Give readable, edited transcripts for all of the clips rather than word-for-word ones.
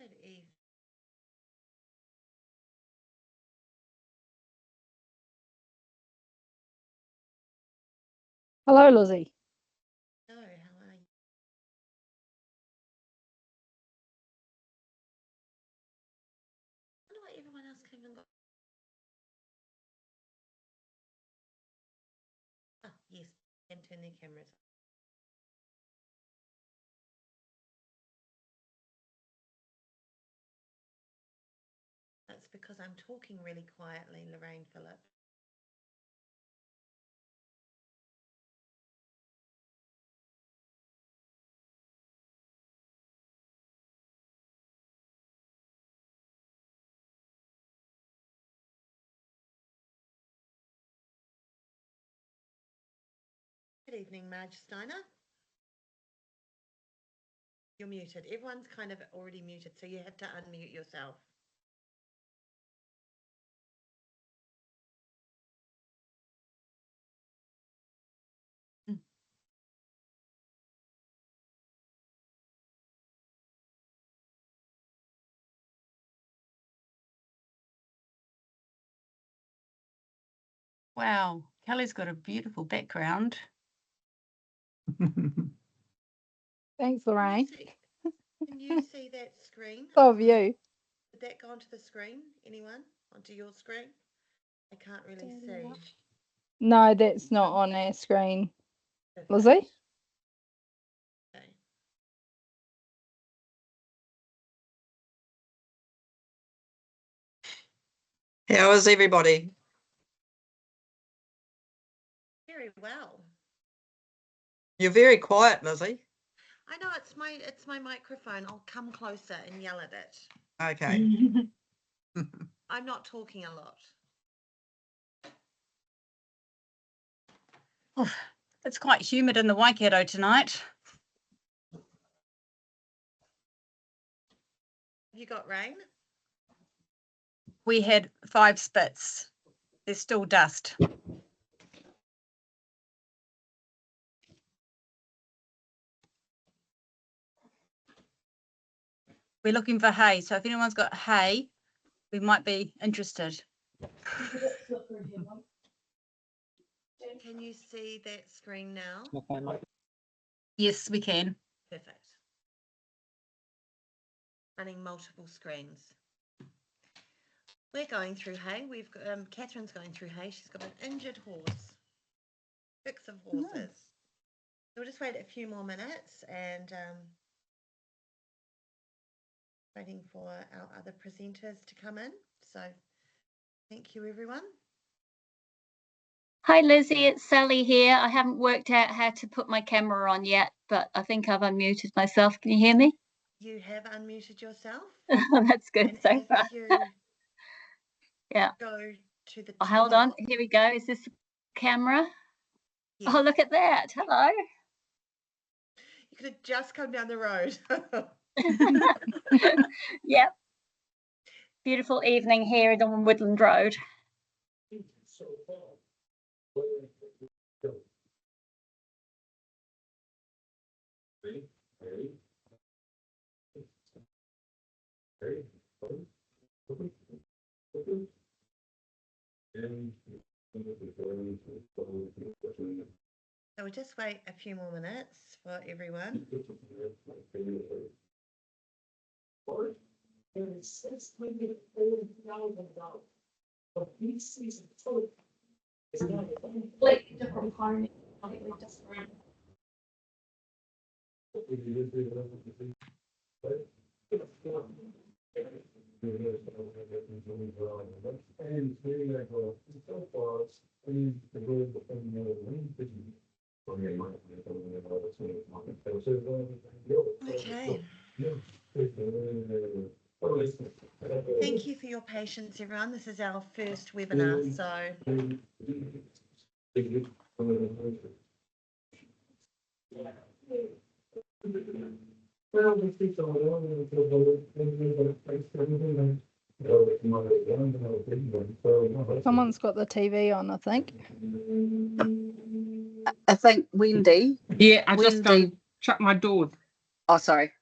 Good evening. Hello, Lizzie. Hello, how are you? I wonder why everyone else haven't got. Oh, yes, and turn their cameras on. That's because I'm talking really quietly, Lorraine Phillip. Good evening, Marge Steiner. You're muted. Everyone's kind of already muted, so you have to unmute yourself. Wow, Kelly's got a beautiful background. Thanks, Lorraine. Can you see that screen? So have you. Did that go onto the screen? Anyone? Onto your screen? I can't really see. No, that's not on our screen. Perfect. Lizzie? Okay. How is everybody? Very well. You're very quiet, Lizzie. I know it's my microphone. I'll come closer and yell at it. Okay. I'm not talking a lot. Oh, it's quite humid in the Waikato tonight. Have you got rain? We had 5 spits. There's still dust. We're looking for hay, so if anyone's got hay, we might be interested. Can you see that screen now? Yes, we can. Perfect. Running multiple screens. We're going through hay. We've got Catherine's going through hay. She's got an injured horse. 6 of horses. So we'll just wait a few more minutes and waiting for our other presenters to come in. So thank you, everyone. Hi Lizzie, it's Sally here. I haven't worked out how to put my camera on yet, but I think I've unmuted myself. Can you hear me? You have unmuted yourself. That's good And so if far. you Yeah. go to the Oh, hold top. on. Here we go. Is this the camera? Yes. Oh, look at that. Hello. You could have just come down the road. Yep. Beautiful evening here on Woodland Road. So we'll just wait a few more minutes for everyone. Completely different pony. Completely different. Okay. Thank you for your patience, everyone. This is our first webinar, so Someone's got the TV on, I think. I think Wendy. Yeah, I just Wendy. shut my door. Oh, sorry.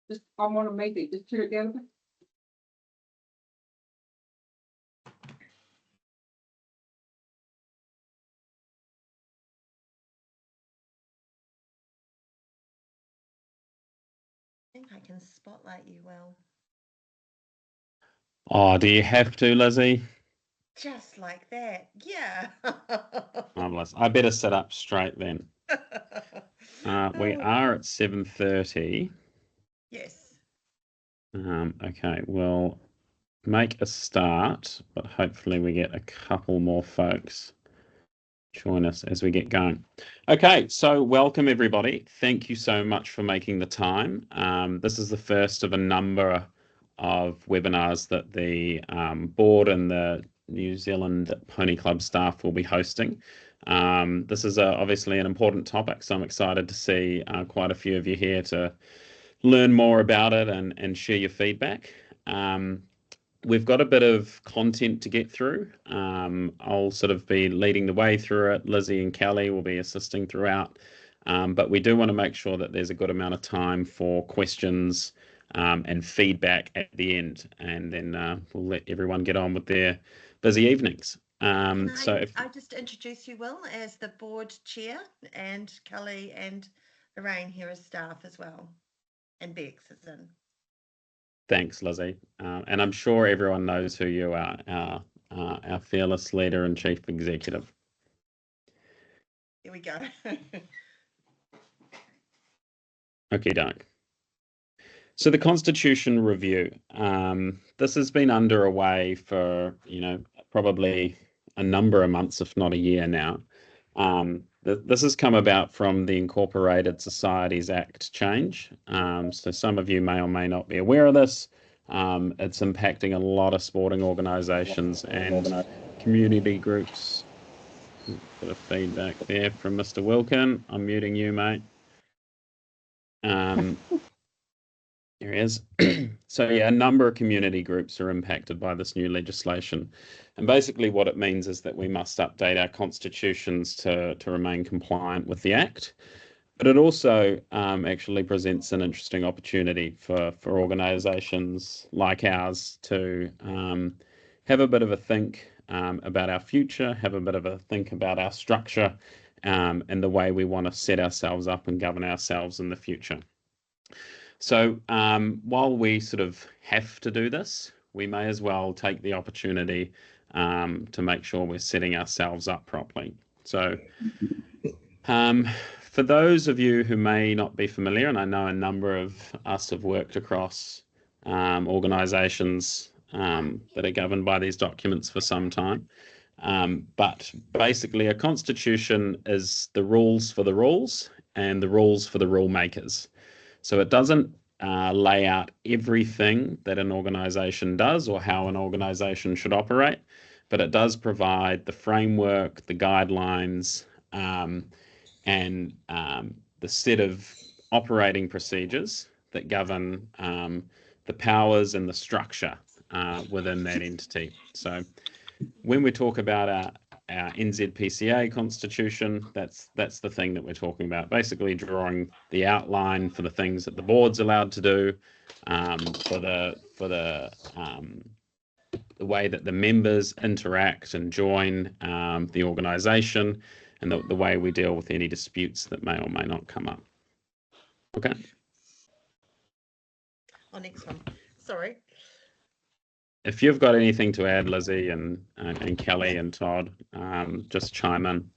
Just, I want to make it, just put it down. I think I can spotlight you well. Oh, do you have to, Lizzie? Just like that. Yeah. Marvelous. I better sit up straight then. We are at 7:30. Yes. Okay, we'll make a start, but hopefully we get a couple more folks join us as we get going. Okay, so welcome everybody. Thank you so much for making the time. This is the first of a number of webinars that the board and the New Zealand Pony Club staff will be hosting. This is obviously an important topic, so I'm excited to see quite a few of you here to learn more about it and share your feedback. We've got a bit of content to get through. I'll sort of be leading the way through it. Lizzie and Kelly will be assisting throughout. But we do want to make sure that there's a good amount of time for questions and feedback at the end. And then we'll let everyone get on with their busy evenings. Can So if I just introduce you, Will, as the board chair, and Kelly and Lorraine here as staff as well, and Bex is in. Thanks, Lizzie. And I'm sure everyone knows who you are, our fearless leader and chief executive. Here we go. Okay, doke. So the Constitution review, this has been underway for, probably a number of months, if not a year now. This has come about from the Incorporated Societies Act change. So some of you may or may not be aware of this. It's impacting a lot of sporting organisations and community groups. Bit of feedback there from Mr. Wilkin. I'm muting you, mate. There he is. So yeah, a number of community groups are impacted by this new legislation. And basically what it means is that we must update our constitutions to remain compliant with the Act. But it also actually presents an interesting opportunity for organisations like ours to have a bit of a think about our future, have a bit of a think about our structure and the way we want to set ourselves up and govern ourselves in the future. So while we sort of have to do this, we may as well take the opportunity to make sure we're setting ourselves up properly. So for those of you who may not be familiar, and I know a number of us have worked across organisations that are governed by these documents for some time, but basically a constitution is the rules for the rules and the rules for the rule makers. So it doesn't lay out everything that an organisation does or how an organisation should operate, but it does provide the framework, the guidelines, and the set of operating procedures that govern the powers and the structure within that entity. So when we talk about our NZPCA constitution, that's the thing that we're talking about, basically drawing the outline for the things that the board's allowed to do, for the way that the members interact and join the organisation, and the way we deal with any disputes that may or may not come up. Okay. Oh, next one. Sorry. If you've got anything to add, Lizzie and Kelly and Todd, just chime in.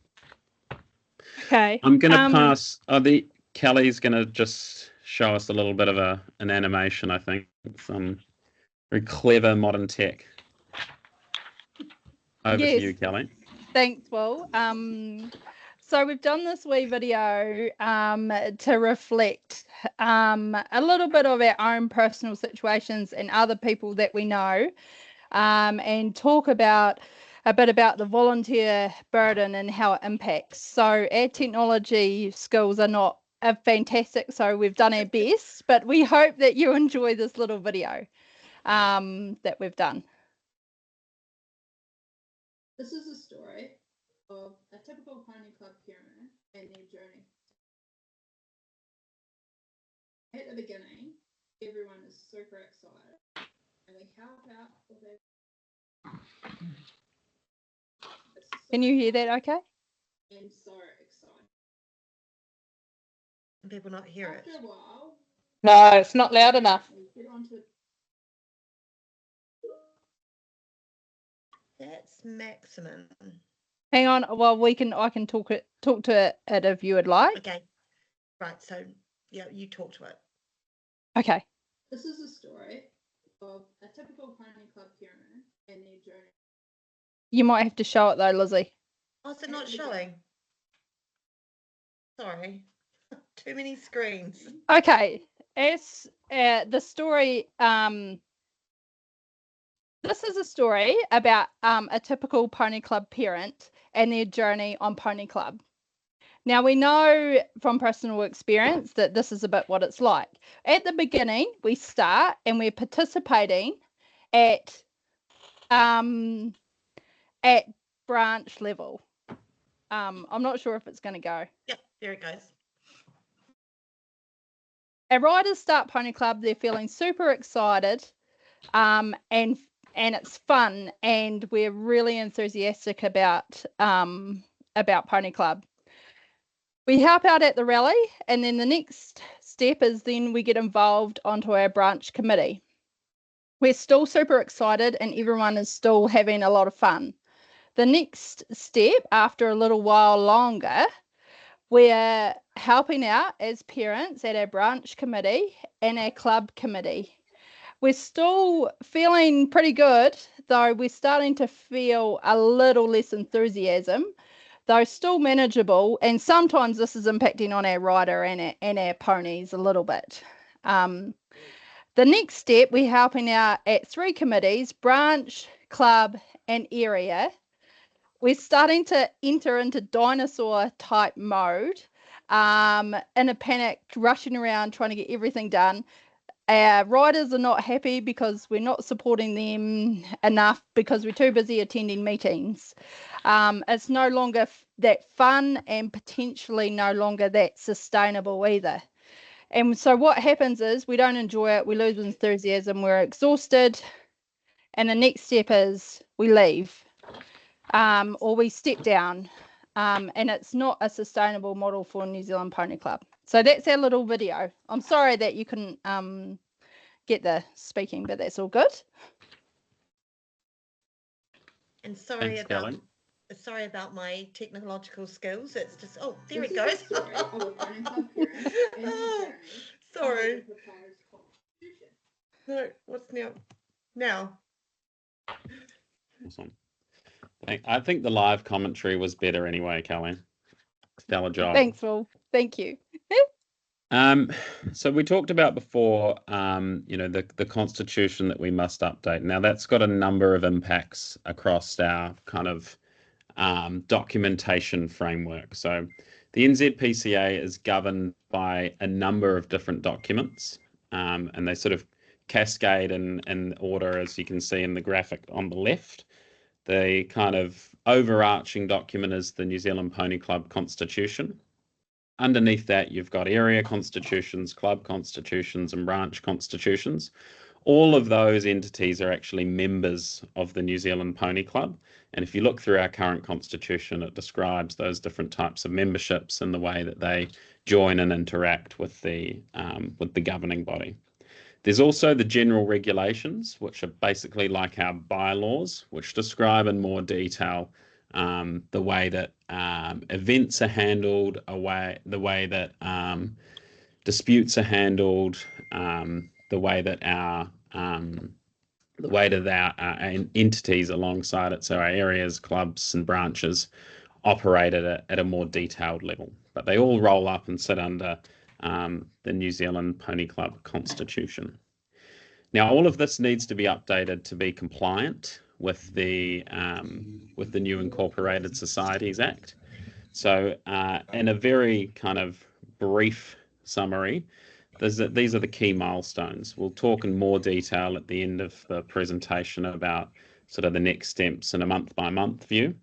Okay. I'm going to pass. Kelly's going to just show us a little bit of an animation. I think some very clever modern tech. Over to you, Kelly. Thanks, Will. So we've done this wee video to reflect a little bit of our own personal situations and other people that we know, and talk about a bit about the volunteer burden and how it impacts. So our technology skills are not fantastic, so we've done our best, but we hope that you enjoy this little video that we've done. This is a story of a typical pony club parent and their journey. the beginning, everyone is super excited, and we help out with it. Can you hear that okay? And so excited. People not hear it. After a while, No, it's not loud enough. we get onto That's maximum. Hang on, well I can talk to it if you would like. Okay. Right, so yeah, you talk to it. Okay. This is a story of a typical pony club parent and their journey. You might have to show it though, Lizzie. Oh, is it not showing? Sorry. Too many screens. Okay. As the story this is a story about a typical pony club parent and their journey on pony club. Now, we know from personal experience that this is a bit what it's like. At the beginning, we start and we're participating at branch level. I'm not sure if it's going to go. Yep, there it goes. Our riders start pony club. They're feeling super excited, and it's fun, and we're really enthusiastic about pony club. We help out at the rally, and then the next step is then we get involved onto our branch committee. We're still super excited and everyone is still having a lot of fun. The next step, after a little while longer, we're helping out as parents at our branch committee and our club committee. We're still feeling pretty good, though we're starting to feel a little less enthusiasm, though still manageable, and sometimes this is impacting on our rider and our ponies a little bit. The next step, we're helping out at 3 committees, branch, club, and area. We're starting to enter into dinosaur type mode, in a panic, rushing around, trying to get everything done. Our riders are not happy because we're not supporting them enough because we're too busy attending meetings. It's no longer that fun and potentially no longer that sustainable either. And so what happens is we don't enjoy it, we lose enthusiasm, we're exhausted, and the next step is we leave, or we step down, and it's not a sustainable model for New Zealand Pony Club. So that's our little video. I'm sorry that you couldn't get the speaking, but that's all good. And sorry Thanks, about Kelly. sorry about my technological skills. It's just there it goes. Sorry. No, what's now? Now. Awesome. I think the live commentary was better anyway, Kelly. Stellar job. Thanks, Will. Thank you. So we talked about before, the constitution that we must update. Now that's got a number of impacts across our kind of documentation framework. So the NZPCA is governed by a number of different documents, and they sort of cascade in order, as you can see in the graphic on the left. The kind of overarching document is the New Zealand Pony Club Constitution. Underneath that, you've got area constitutions, club constitutions, and branch constitutions. All of those entities are actually members of the New Zealand Pony Club. And if you look through our current constitution, it describes those different types of memberships and the way that they join and interact with the governing body. There's also the general regulations, which are basically like our bylaws, which describe in more detail the way that events are handled, the way that disputes are handled, the way that our entities alongside it, so our areas, clubs, and branches, operate at a more detailed level. But they all roll up and sit under the New Zealand Pony Club Constitution. Now, all of this needs to be updated to be compliant with the new Incorporated Societies Act. So, in a very kind of brief summary, these are the key milestones. We'll talk in more detail at the end of the presentation about sort of the next steps in a month-by-month view.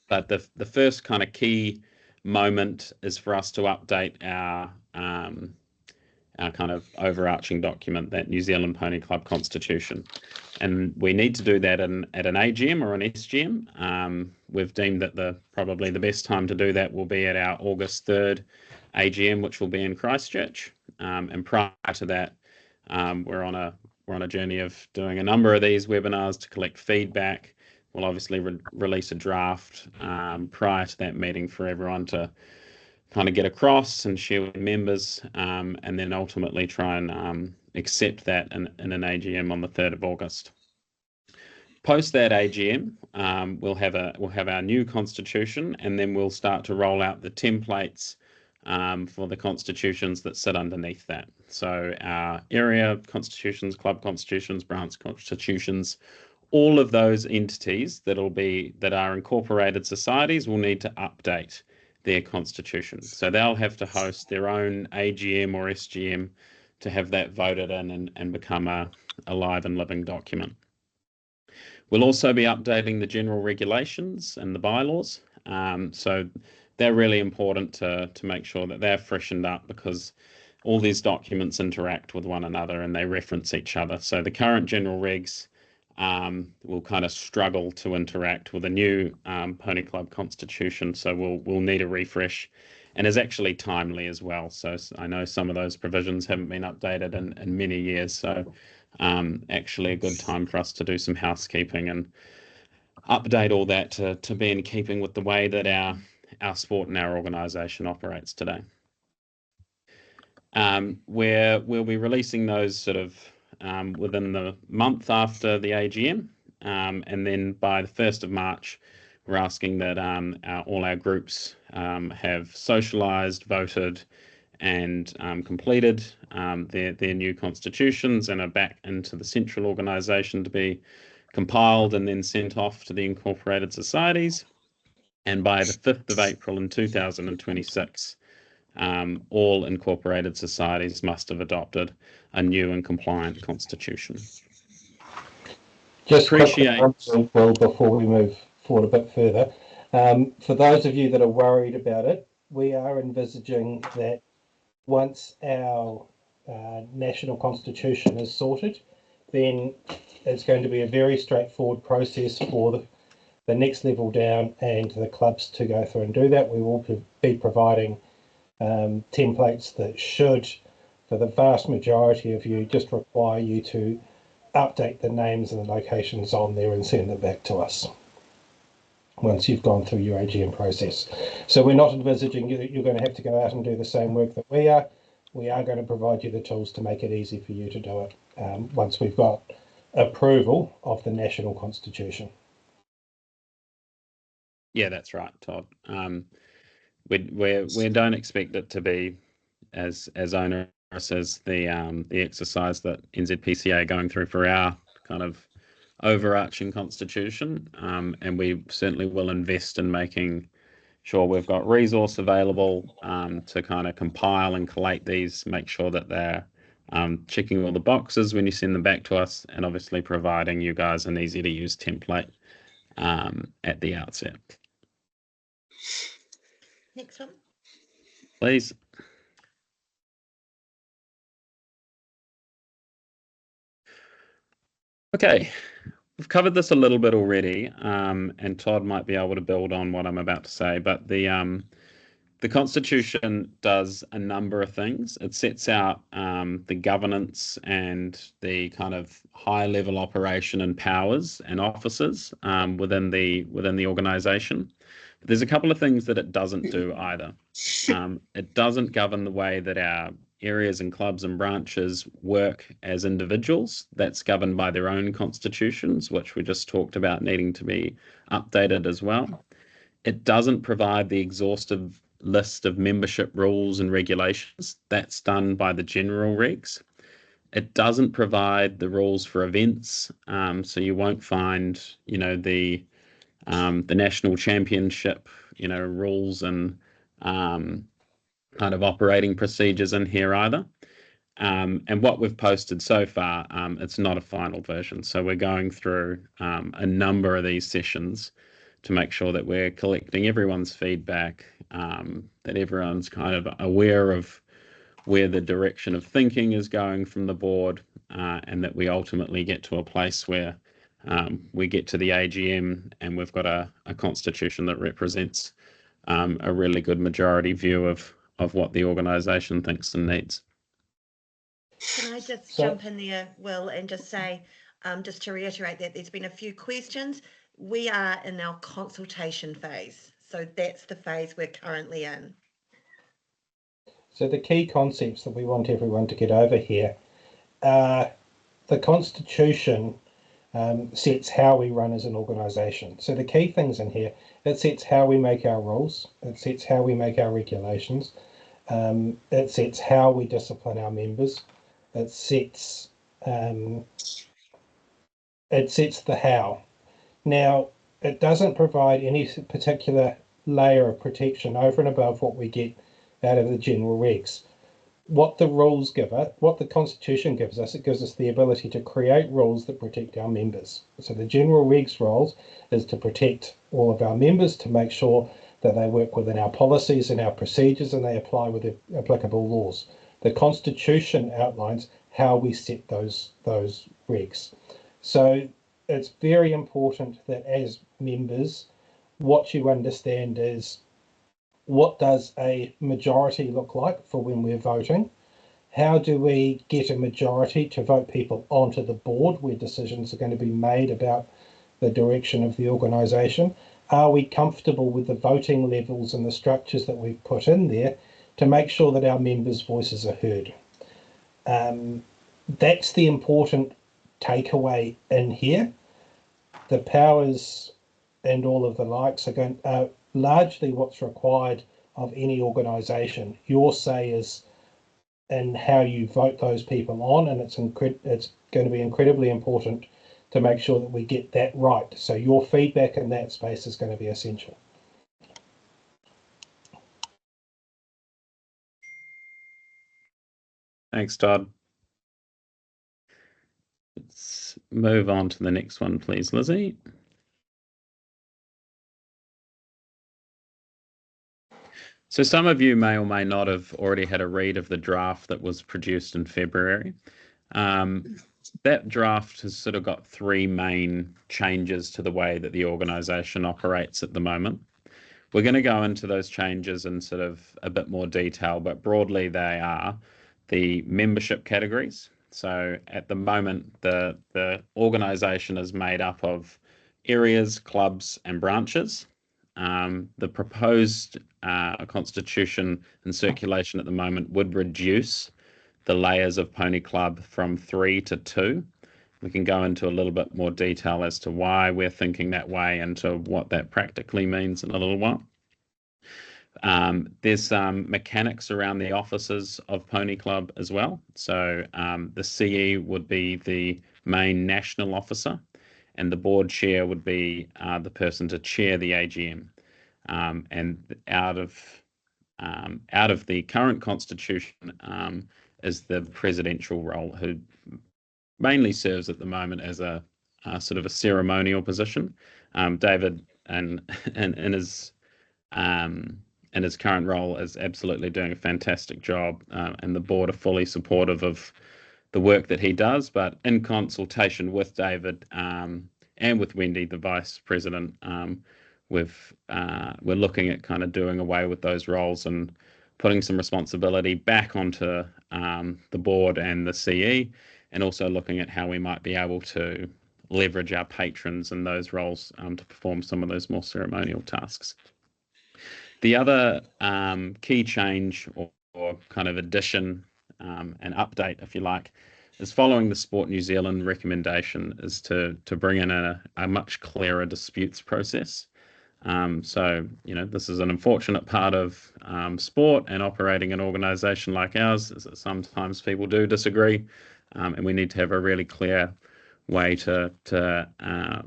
But the first kind of key moment is for us to update our our kind of overarching document, that New Zealand Pony Club Constitution. And we need to do that at an AGM or an SGM. We've deemed that probably the best time to do that will be at our August 3rd AGM, which will be in Christchurch. And prior to that, we're on a journey of doing a number of these webinars to collect feedback. We'll obviously release a draft prior to that meeting for everyone to kind of get across and share with members, and then ultimately try and accept that in an AGM on the 3rd of August. Post that AGM, we'll have our new constitution, and then we'll start to roll out the templates for the constitutions that sit underneath that. So our area constitutions, club constitutions, branch constitutions, all of those entities that are incorporated societies will need to update their constitution. So they'll have to host their own AGM or SGM to have that voted in and become a live and living document. We'll also be updating the general regulations and the bylaws. So they're really important to make sure that they're freshened up, because all these documents interact with one another and they reference each other. So the current general regs will kind of struggle to interact with a new Pony Club Constitution. So we'll need a refresh, and is actually timely as well. So I know some of those provisions haven't been updated in many years. So actually a good time for us to do some housekeeping and update all that to be in keeping with the way that our sport and our organisation operates today. We'll be releasing those sort of within the month after the AGM, and then by the 1st of March, we're asking that all our groups have socialised, voted, and completed their new constitutions, and are back into the central organisation to be compiled and then sent off to the incorporated societies. And by the 5th of April in 2026, all incorporated societies must have adopted a new and compliant constitution. Just Appreciate. quickly, Will, before we move forward a bit further, for those of you that are worried about it, we are envisaging that once our national constitution is sorted, then it's going to be a very straightforward process for the next level down and the clubs to go through and do that. We will be providing templates that should, for the vast majority of you, just require you to update the names and the locations on there and send it back to us once you've gone through your AGM process. So we're not envisaging that you're going to have to go out and do the same work that we are. We are going to provide you the tools to make it easy for you to do it once we've got approval of the national constitution. Yeah, that's right, Todd. We don't expect it to be as onerous as the exercise that NZPCA are going through for our kind of overarching constitution, and we certainly will invest in making sure we've got resource available to kind of compile and collate these, make sure that they're checking all the boxes when you send them back to us, and obviously providing you guys an easy to use template at the outset. Next one. Please. Okay, we've covered this a little bit already, and Todd might be able to build on what I'm about to say, but the Constitution does a number of things. It sets out the governance and the kind of high-level operation and powers and offices within the organisation. But there's a couple of things that it doesn't do either. It doesn't govern the way that our areas and clubs and branches work as individuals. That's governed by their own constitutions, which we just talked about needing to be updated as well. It doesn't provide the exhaustive list of membership rules and regulations. That's done by the general regs. It doesn't provide the rules for events, so you won't find, the national championship, rules and kind of operating procedures in here either. And what we've posted so far, it's not a final version. So we're going through a number of these sessions to make sure that we're collecting everyone's feedback, that everyone's kind of aware of where the direction of thinking is going from the board, and that we ultimately get to a place where we get to the AGM and we've got a constitution that represents a really good majority view of what the organisation thinks and needs. Can I just So- jump in there, Will, and just say, just to reiterate that there's been a few questions. We are in our consultation phase. So that's the phase we're currently in. So the key concepts that we want everyone to get over here are the Constitution sets how we run as an organisation. So the key things in here, it sets how we make our rules, it sets how we make our regulations, it sets how we discipline our members, it sets the how. Now, it doesn't provide any particular layer of protection over and above what we get out of the general regs. What the rules give us, what the Constitution gives us, it gives us the ability to create rules that protect our members. So the general regs rules is to protect all of our members, to make sure that they work within our policies and our procedures and they apply with the applicable laws. The Constitution outlines how we set those regs. So it's very important that as members, what you understand is, what does a majority look like for when we're voting? How do we get a majority to vote people onto the board where decisions are going to be made about the direction of the organisation? Are we comfortable with the voting levels and the structures that we've put in there to make sure that our members' voices are heard? That's the important takeaway in here. The powers and all of the likes are largely what's required of any organisation. Your say is in how you vote those people on, and it's going to be incredibly important to make sure that we get that right. So your feedback in that space is going to be essential. Thanks, Todd. Let's move on to the next one, please, Lizzie. So some of you may or may not have already had a read of the draft that was produced in February. That draft has sort of got three main changes to the way that the organisation operates at the moment. We're going to go into those changes in sort of a bit more detail, but broadly they are the membership categories. So at the moment, the organisation is made up of areas, clubs and branches. The proposed constitution in circulation at the moment would reduce the layers of Pony Club from 3 to 2. We can go into a little bit more detail as to why we're thinking that way and to what that practically means in a little while. There's some mechanics around the offices of Pony Club as well. So the CE would be the main national officer, and the board chair would be the person to chair the AGM. And out of the current constitution is the presidential role, who mainly serves at the moment as a sort of a ceremonial position. David, in his current role, is absolutely doing a fantastic job, and the board are fully supportive of the work that he does. But in consultation with David and with Wendy, the vice president, we're looking at kind of doing away with those roles and putting some responsibility back onto the board and the CE, and also looking at how we might be able to leverage our patrons in those roles to perform some of those more ceremonial tasks. The other key change or kind of addition and update, if you like, is following the Sport New Zealand recommendation is to bring in a much clearer disputes process. So, this is an unfortunate part of sport and operating an organisation like ours, is that sometimes people do disagree, and we need to have a really clear way to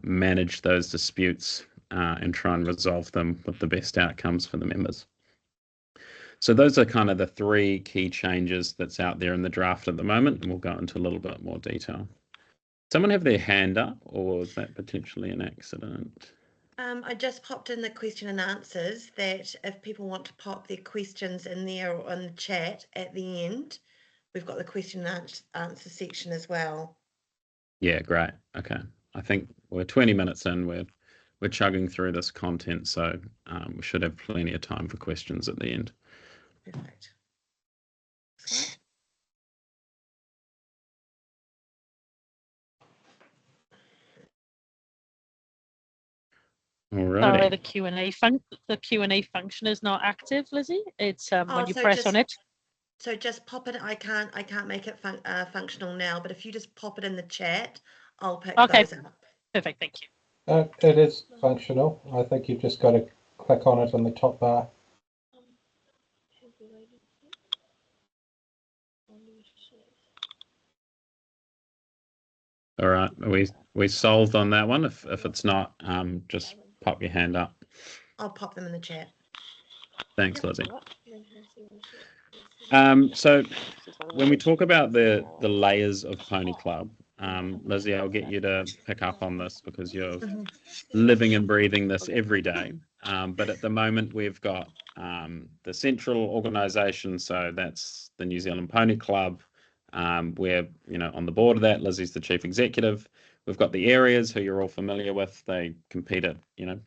manage those disputes and try and resolve them with the best outcomes for the members. So those are kind of the three key changes that's out there in the draft at the moment, and we'll go into a little bit more detail. Someone have their hand up, or is that potentially an accident? I just popped in the question and answers that if people want to pop their questions in there or on the chat at the end, we've got the question and answer section as well. Yeah, great. Okay. I think we're 20 minutes in. We're chugging through this content, so we should have plenty of time for questions at the end. Perfect. Excellent. All Sorry, righty. the Q&A function is not active, Lizzie. It's Oh, when you so press on it. So just pop it. I can't make it functional now, but if you just pop it in the chat, I'll pick Okay. those up. Perfect, thank you. It is functional. I think you've just got to click on it on the top bar. All right. We solved on that one. If it's not, just pop your hand up. I'll pop them in the chat. Thanks, Lizzie. So when we talk about the layers of Pony Club, Lizzie, I'll get you to pick up on this because you're living and breathing this every day. But at the moment, we've got the central organisation, so that's the New Zealand Pony Club. We're on the board of that. Lizzie's the chief executive. We've got the areas who you're all familiar with. They compete at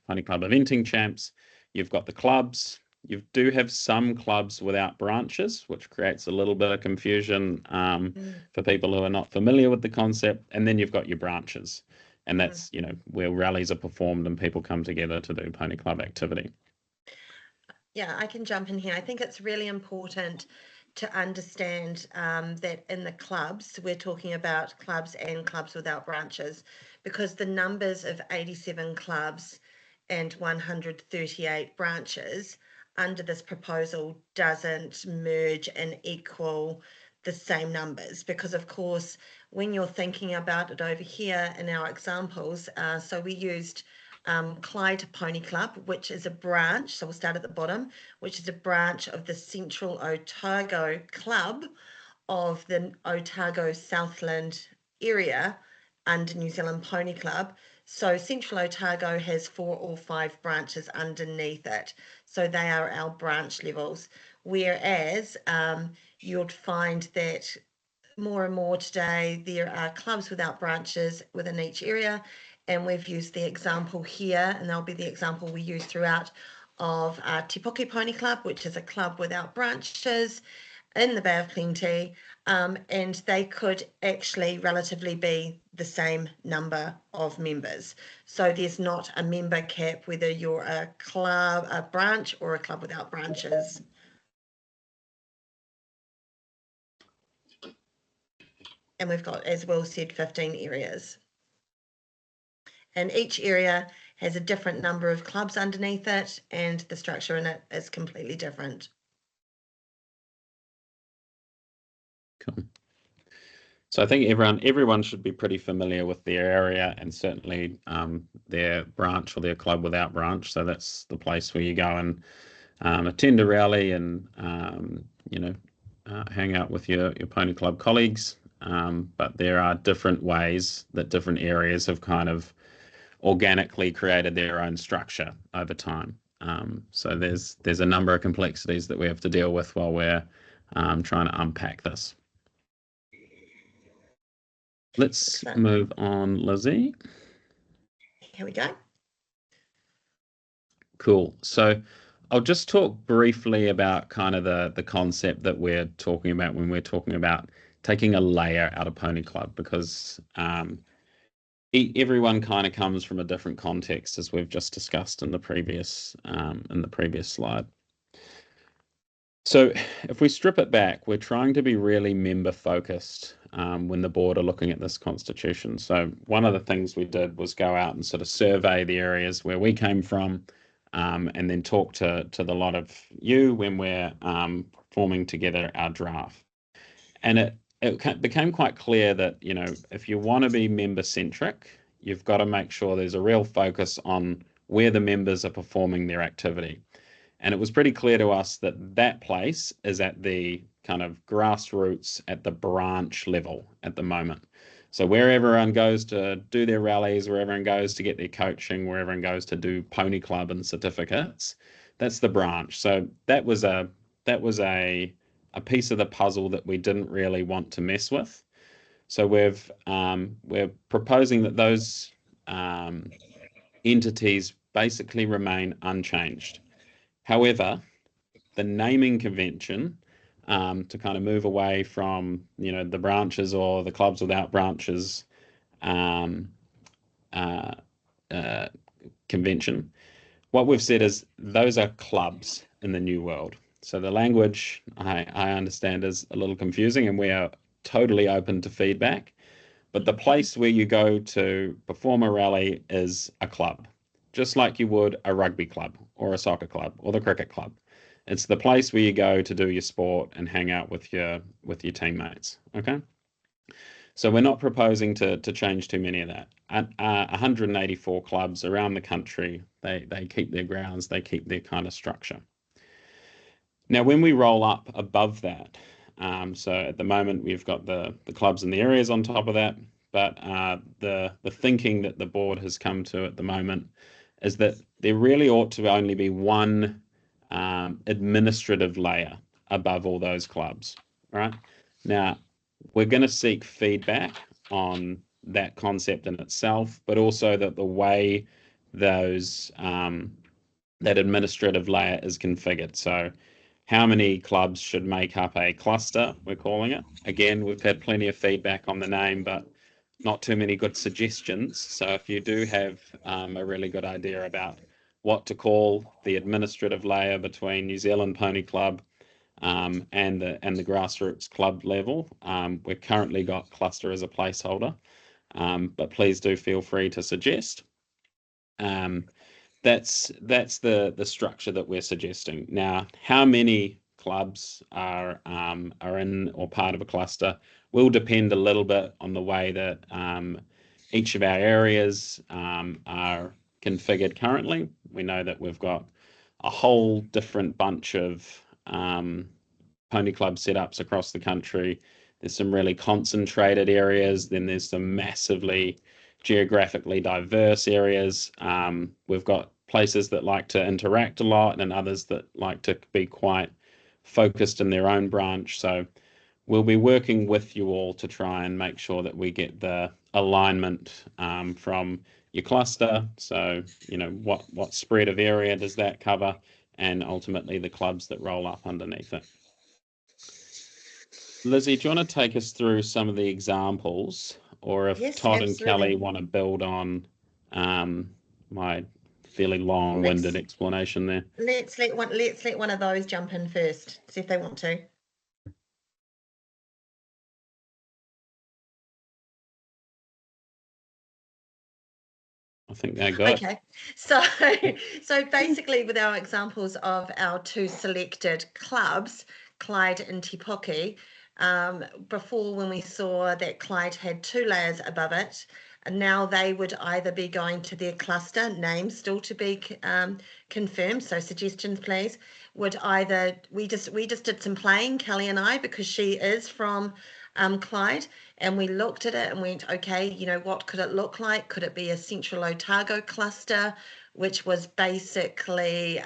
Pony Club eventing champs. You've got the clubs. You do have some clubs without branches, which creates a little bit of confusion for people who are not familiar with the concept. And then you've got your branches, and that's where rallies are performed and people come together to do Pony Club activity. Yeah, I can jump in here. I think it's really important to understand that in the clubs, we're talking about clubs and clubs without branches, because the numbers of 87 clubs and 138 branches under this proposal doesn't merge and equal the same numbers, because of course when you're thinking about it over here in our examples, so we used Clyde Pony Club, which is a branch, so we'll start at the bottom, which is a branch of the Central Otago Club of the Otago Southland area under New Zealand Pony Club. So Central Otago has 4 or 5 branches underneath it. So they are our branch levels. Whereas you'd find that more and more today, there are clubs without branches within each area. And we've used the example here, and that'll be the example we use throughout, of Te Puke Pony Club, which is a club without branches in the Bay of Plenty, and they could actually relatively be the same number of members. So there's not a member cap whether you're a club, a branch, or a club without branches. And we've got, as Will said, 15 areas. And each area has a different number of clubs underneath it, and the structure in it is completely different. Cool. So I think everyone should be pretty familiar with their area and certainly their branch or their club without branch. So that's the place where you go and attend a rally and hang out with your Pony Club colleagues. But there are different ways that different areas have kind of organically created their own structure over time. So there's a number of complexities that we have to deal with while we're trying to unpack this. Let's move on, Lizzie. Here we go. Cool. So I'll just talk briefly about kind of the concept that we're talking about when we're talking about taking a layer out of Pony Club, because everyone kind of comes from a different context, as we've just discussed in the previous slide. So if we strip it back, we're trying to be really member focused when the board are looking at this constitution. So one of the things we did was go out and sort of survey the areas where we came from, and then talk to the lot of you when we're forming together our draft. And it became quite clear that, if you want to be member centric, you've got to make sure there's a real focus on where the members are performing their activity. And it was pretty clear to us that that place is at the kind of grassroots, at the branch level at the moment. So where everyone goes to do their rallies, where everyone goes to get their coaching, where everyone goes to do pony club and certificates, that's the branch. So that was a piece of the puzzle that we didn't really want to mess with. So we're proposing that those entities basically remain unchanged. However, the naming convention, to kind of move away from, you know, the branches or the clubs without branches convention, what we've said is those are clubs in the new world. So the language, I understand, is a little confusing, and we are totally open to feedback. But the place where you go to perform a rally is a club, just like you would a rugby club or a soccer club or the cricket club. It's the place where you go to do your sport and hang out with your teammates. Okay. So we're not proposing to change too many of that. 184 clubs around the country, they keep their grounds, they keep their kind of structure. Now, when we roll up above that, so at the moment we've got the clubs and the areas on top of that, but the thinking that the board has come to at the moment is that there really ought to only be one administrative layer above all those clubs. Right now, we're going to seek feedback on that concept in itself, but also that the way those that administrative layer is configured. So how many clubs should make up a cluster, we're calling it. Again, we've had plenty of feedback on the name, but not too many good suggestions. So if you do have a really good idea about what to call the administrative layer between New Zealand Pony Club and the grassroots club level, we've currently got cluster as a placeholder, but please do feel free to suggest. That's the structure that we're suggesting. Now, how many clubs are in or part of a cluster will depend a little bit on the way that each of our areas are configured currently. We know that we've got a whole different bunch of pony club setups across the country. There's some really concentrated areas, then there's some massively geographically diverse areas. We've got places that like to interact a lot and others that like to be quite focused in their own branch. So we'll be working with you all to try and make sure that we get the alignment from your cluster. So, you know, what spread of area does that cover, and ultimately the clubs that roll up underneath it. Lizzie, do you want to take us through some of the examples, or if Yes, Todd absolutely. and Kelly want to build on my fairly long-winded Let's- explanation there? Let's let one of those jump in first. See if they want to. I think they're good. Okay, so basically with our examples of our two selected clubs, Clyde and Te Poki, before when we saw that Clyde had two layers above it, and now they would either be going to their cluster, names still to be confirmed, so suggestions please, would either, we just did some playing, Kelly and I, because she is from Clyde, and we looked at it and went, okay, you know, what could it look like? Could it be a Central Otago cluster, which was basically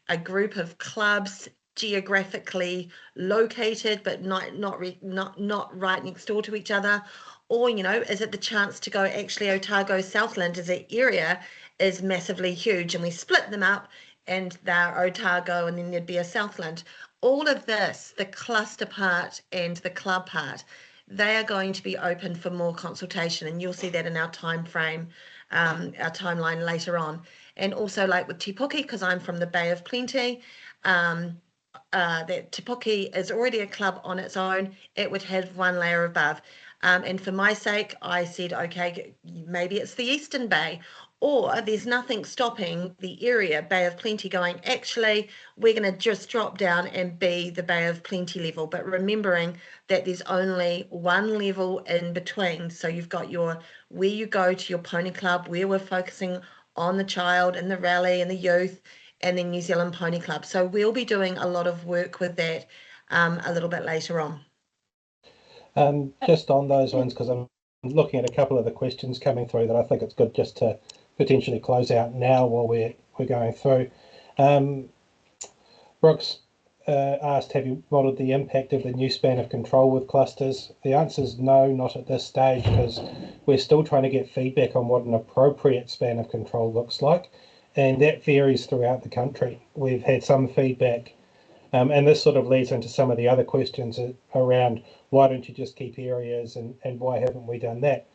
a group of clubs geographically located, but not right next door to each other? Or, you know, is it the chance to go, actually Otago Southland as an area is massively huge, and we split them up and they're Otago and then there'd be a Southland. All of this, the cluster part and the club part, they are going to be open for more consultation, and you'll see that in our time frame, our timeline later on. And also, like with Te Poki, because I'm from the Bay of Plenty, that Te Poki is already a club on its own. It would have one layer above. And for my sake, I said, okay, maybe it's the Eastern Bay, or there's nothing stopping the area, Bay of Plenty, going, actually, we're going to just drop down and be the Bay of Plenty level, but remembering that there's only one level in between. So you've got your, where you go to your pony club, where we're focusing on the child and the rally and the youth, and then New Zealand Pony Club. So we'll be doing a lot of work with that a little bit later on. Just on those ones, because I'm looking at a couple of the questions coming through that I think it's good just to potentially close out now while we're going through. Brooks asked, have you modeled the impact of the new span of control with clusters? The answer is no, not at this stage, because we're still trying to get feedback on what an appropriate span of control looks like, and that varies throughout the country. We've had some feedback, and this sort of leads into some of the other questions around why don't you just keep areas and why haven't we done that?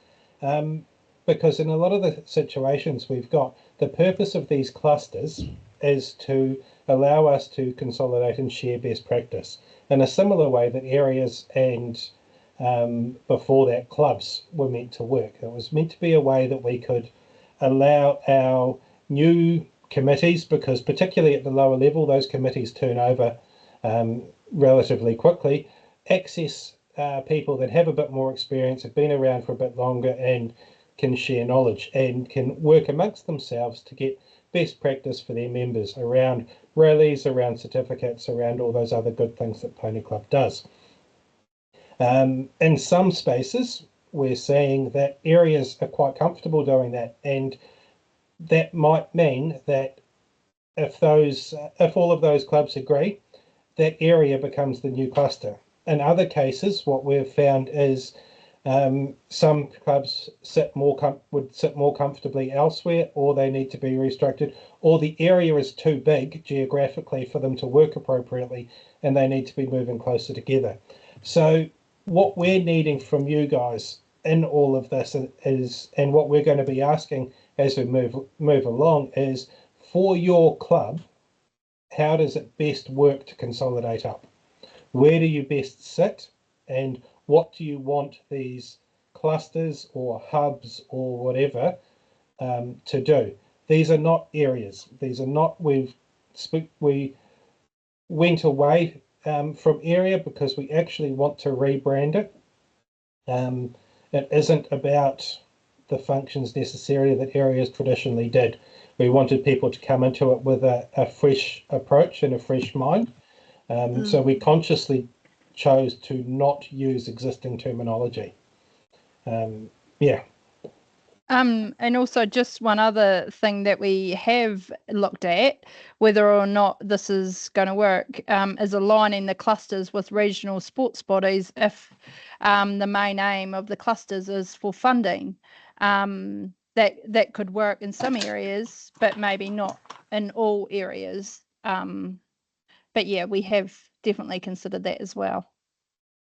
Because in a lot of the situations we've got, the purpose of these clusters is to allow us to consolidate and share best practice in a similar way that areas and before that clubs were meant to work. It was meant to be a way that we could allow our new committees, because particularly at the lower level, those committees turn over relatively quickly, access people that have a bit more experience, have been around for a bit longer and can share knowledge and can work amongst themselves to get best practice for their members around rallies, around certificates, around all those other good things that Pony Club does. In some spaces, we're seeing that areas are quite comfortable doing that, and that might mean that if all of those clubs agree, that area becomes the new cluster. In other cases, what we've found is some clubs would sit more comfortably elsewhere, or they need to be restructured, or the area is too big geographically for them to work appropriately and they need to be moving closer together. So what we're needing from you guys in all of this is, and what we're going to be asking as we move along, is for your club, how does it best work to consolidate up? Where do you best sit, and what do you want these clusters or hubs or whatever to do? These are not areas. These are not, we went away from area because we actually want to rebrand it. It isn't about the functions necessarily that areas traditionally did. We wanted people to come into it with a fresh approach and a fresh mind. So we consciously chose to not use existing terminology. And also just one other thing that we have looked at, whether or not this is going to work, is aligning the clusters with regional sports bodies if the main aim of the clusters is for funding. That could work in some areas, but maybe not in all areas. But yeah, we have definitely considered that as well.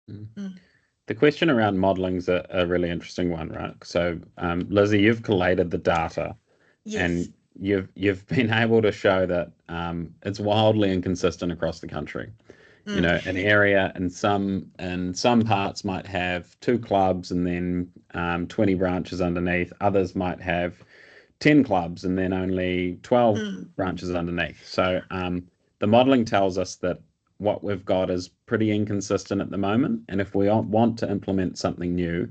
The question around modelling is a really interesting one, right? So, Lizzie, you've collated the data, Yes. and you've been able to show that it's wildly inconsistent across the country. You know, an area in some parts might have 2 clubs and then 20 branches underneath. Others might have 10 clubs and then only 12 branches underneath. So the modelling tells us that what we've got is pretty inconsistent at the moment, and if we want to implement something new,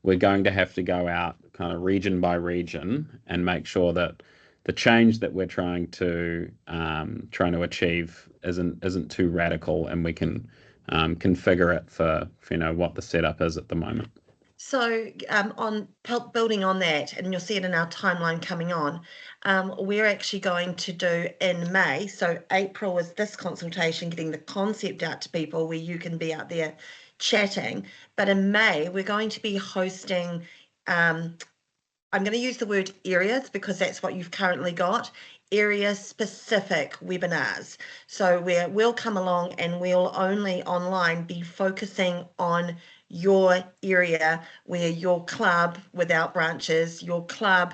we're going to have to go out kind of region by region and make sure that the change that we're trying to achieve isn't too radical, and we can configure it for what the setup is at the moment. So on building on that, and you'll see it in our timeline coming on, we're actually going to do in May. So April is this consultation, getting the concept out to people where you can be out there chatting. But in May, we're going to be hosting, I'm going to use the word areas because that's what you've currently got, area specific webinars. So we'll come along and we'll only online be focusing on your area where your club without branches, your club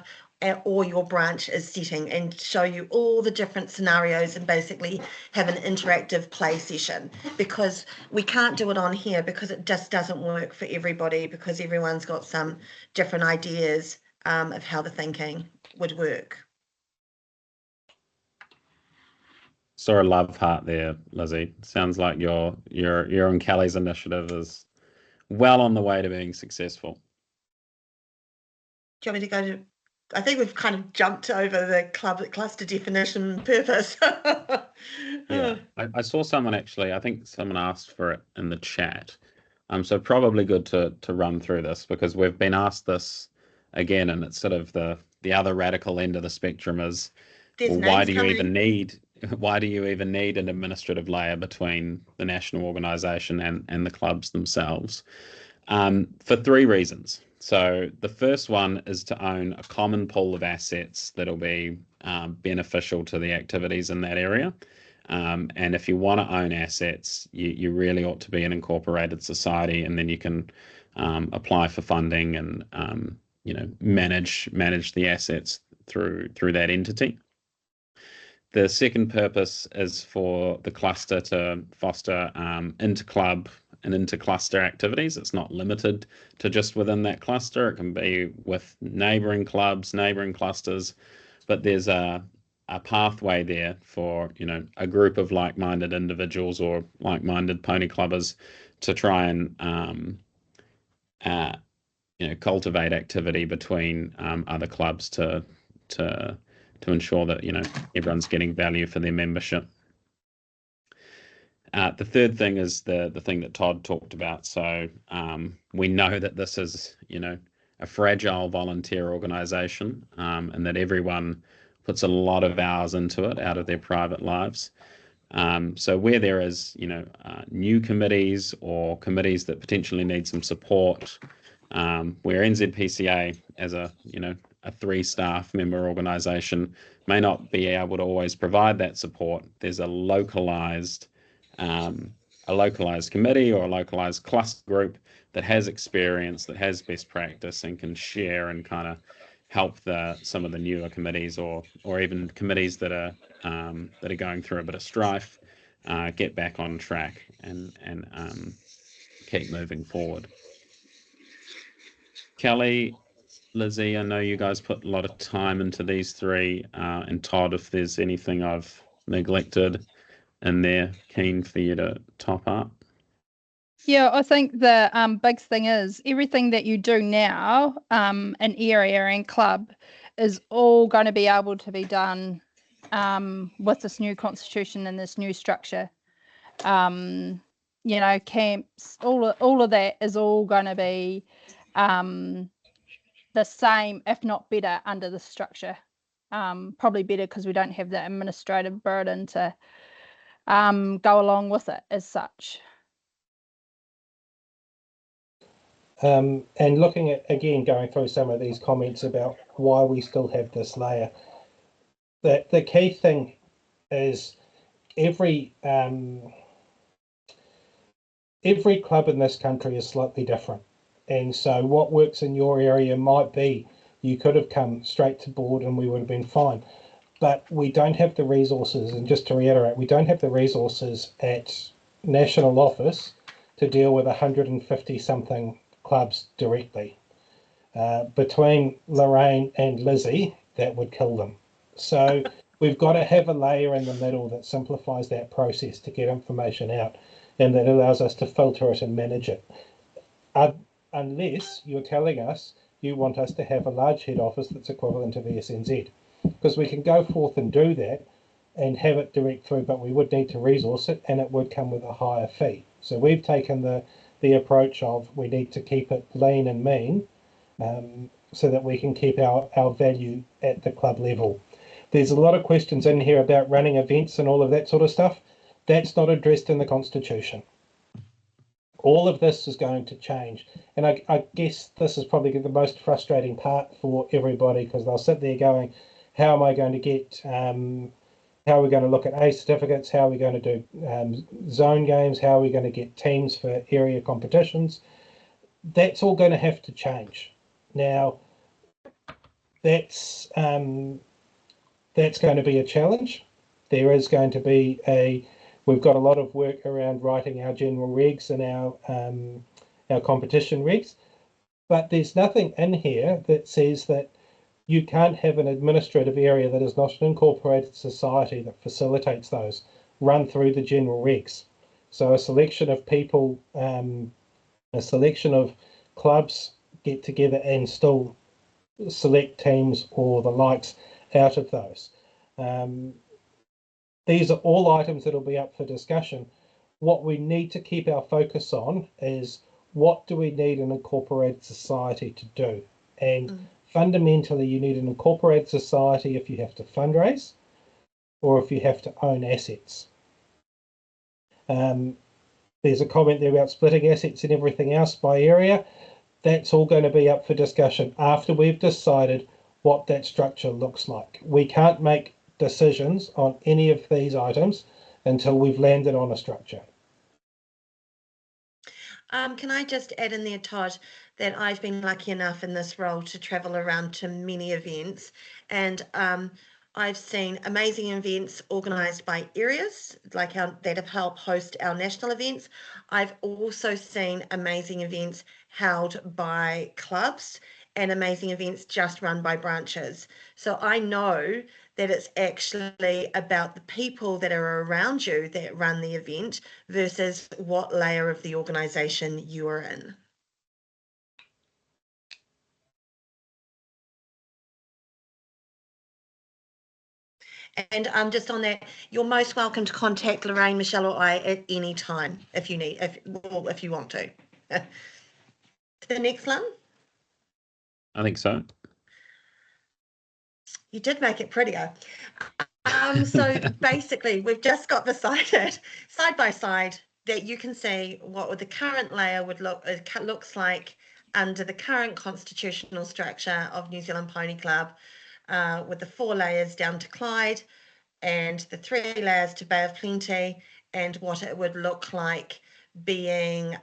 or your branch is sitting, and show you all the different scenarios and basically have an interactive play session, because we can't do it on here because it just doesn't work for everybody, because everyone's got some different ideas of how the thinking would work. Saw a love heart there, Lizzie. Sounds like your and Kelly's initiative is well on the way to being successful. Do you want me to I think we've kind of jumped over the cluster definition purpose. Yeah, I saw someone actually, I think someone asked for it in the chat. So probably good to run through this because we've been asked this again, and it's sort of the other radical end of the spectrum is, There's well, why names do you coming. even need an administrative layer between the national organisation and the clubs themselves? For three reasons. So the first one is to own a common pool of assets that'll be beneficial to the activities in that area. And if you want to own assets, you really ought to be an incorporated society, and then you can apply for funding and manage the assets through that entity. The second purpose is for the cluster to foster inter-club and inter-cluster activities. It's not limited to just within that cluster. It can be with neighbouring clubs, neighbouring clusters, but there's a pathway there for a group of like-minded individuals or like-minded pony clubbers to try and cultivate activity between other clubs to ensure that everyone's getting value for their membership. The third thing is the thing that Todd talked about. So we know that this is a fragile volunteer organisation, and that everyone puts a lot of hours into it out of their private lives. So where there is new committees or committees that potentially need some support, where NZPCA as a 3-staff member organisation may not be able to always provide that support, there's a localised committee or a localised cluster group that has experience, that has best practice, and can share and kind of help some of the newer committees or even committees that are going through a bit of strife get back on track and keep moving forward. Kelly, Lizzie, I know you guys put a lot of time into these three, and Todd, if there's anything I've neglected in there, keen for you to top up. Yeah, I think the big thing is everything that you do now in area and club is all going to be able to be done with this new constitution and this new structure. Camps, all of that is all going to be the same, if not better, under the structure. Probably better because we don't have the administrative burden to go along with it as such. And looking at, again, going through some of these comments about why we still have this layer, the key thing is every club in this country is slightly different. And so what works in your area might be, you could have come straight to board and we would have been fine. But we don't have the resources, and just to reiterate, we don't have the resources at national office to deal with 150 something clubs directly. Between Lorraine and Lizzie, that would kill them. So we've got to have a layer in the middle that simplifies that process to get information out and that allows us to filter it and manage it. Unless you're telling us you want us to have a large head office that's equivalent to the SNZ, because we can go forth and do that and have it direct through, but we would need to resource it and it would come with a higher fee. So we've taken the approach of we need to keep it lean and mean so that we can keep our value at the club level. There's a lot of questions in here about running events and all of that sort of stuff. That's not addressed in the Constitution. All of this is going to change. And I guess this is probably the most frustrating part for everybody, because they'll sit there going, how am I going to get, how are we going to look at A certificates? How are we going to do zone games? How are we going to get teams for area competitions? That's all going to have to change. Now, that's going to be a challenge. There is going to be we've got a lot of work around writing our general regs and our competition regs, but there's nothing in here that says that you can't have an administrative area that is not an incorporated society that facilitates those run through the general regs. So a selection of people, a selection of clubs get together and still select teams or the likes out of those. These are all items that will be up for discussion. What we need to keep our focus on is what do we need an incorporated society to do? And fundamentally, you need an incorporated society if you have to fundraise or if you have to own assets. There's a comment there about splitting assets and everything else by area. That's all going to be up for discussion after we've decided what that structure looks like. We can't make decisions on any of these items until we've landed on a structure. Can I just add in there, Todd, that I've been lucky enough in this role to travel around to many events, and I've seen amazing events organised by areas like that have helped host our national events. I've also seen amazing events held by clubs and amazing events just run by branches. So I know that it's actually about the people that are around you that run the event versus what layer of the organisation you are in. And just on that, you're most welcome to contact Lorraine, Michelle, or I at any time if you need, if you want to. The next one. I think so. You did make it prettier. So basically, we've just got decided side by side that you can see what the current layer would looks like under the current constitutional structure of New Zealand Pony Club, with the 4 layers down to Clyde and the 3 layers to Bay of Plenty, and what it would look like being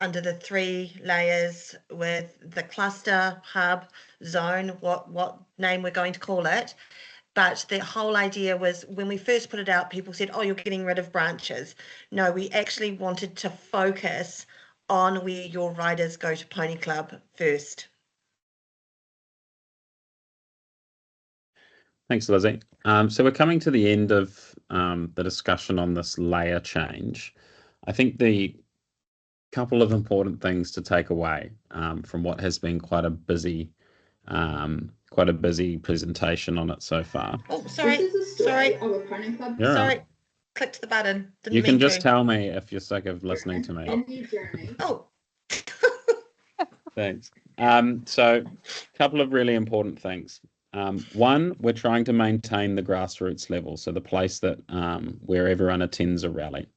under the 3 layers with the cluster, hub, zone, what name we're going to call it. But the whole idea was when we first put it out, people said, oh, you're getting rid of branches. No, we actually wanted to focus on where your riders go to Pony Club first. Thanks, Lizzie. So we're coming to the end of the discussion on this layer change. I think the couple of important things to take away from what has been quite a busy presentation on it so far. Oh, sorry. This is a Sorry. story of a pony club. You're Sorry. right. Clicked the button. Didn't You can mean just to. tell me if you're sick of listening to me. Any journey. Oh. Thanks. So a couple of really important things. One, we're trying to maintain the grassroots level, so the place that where everyone attends a rally.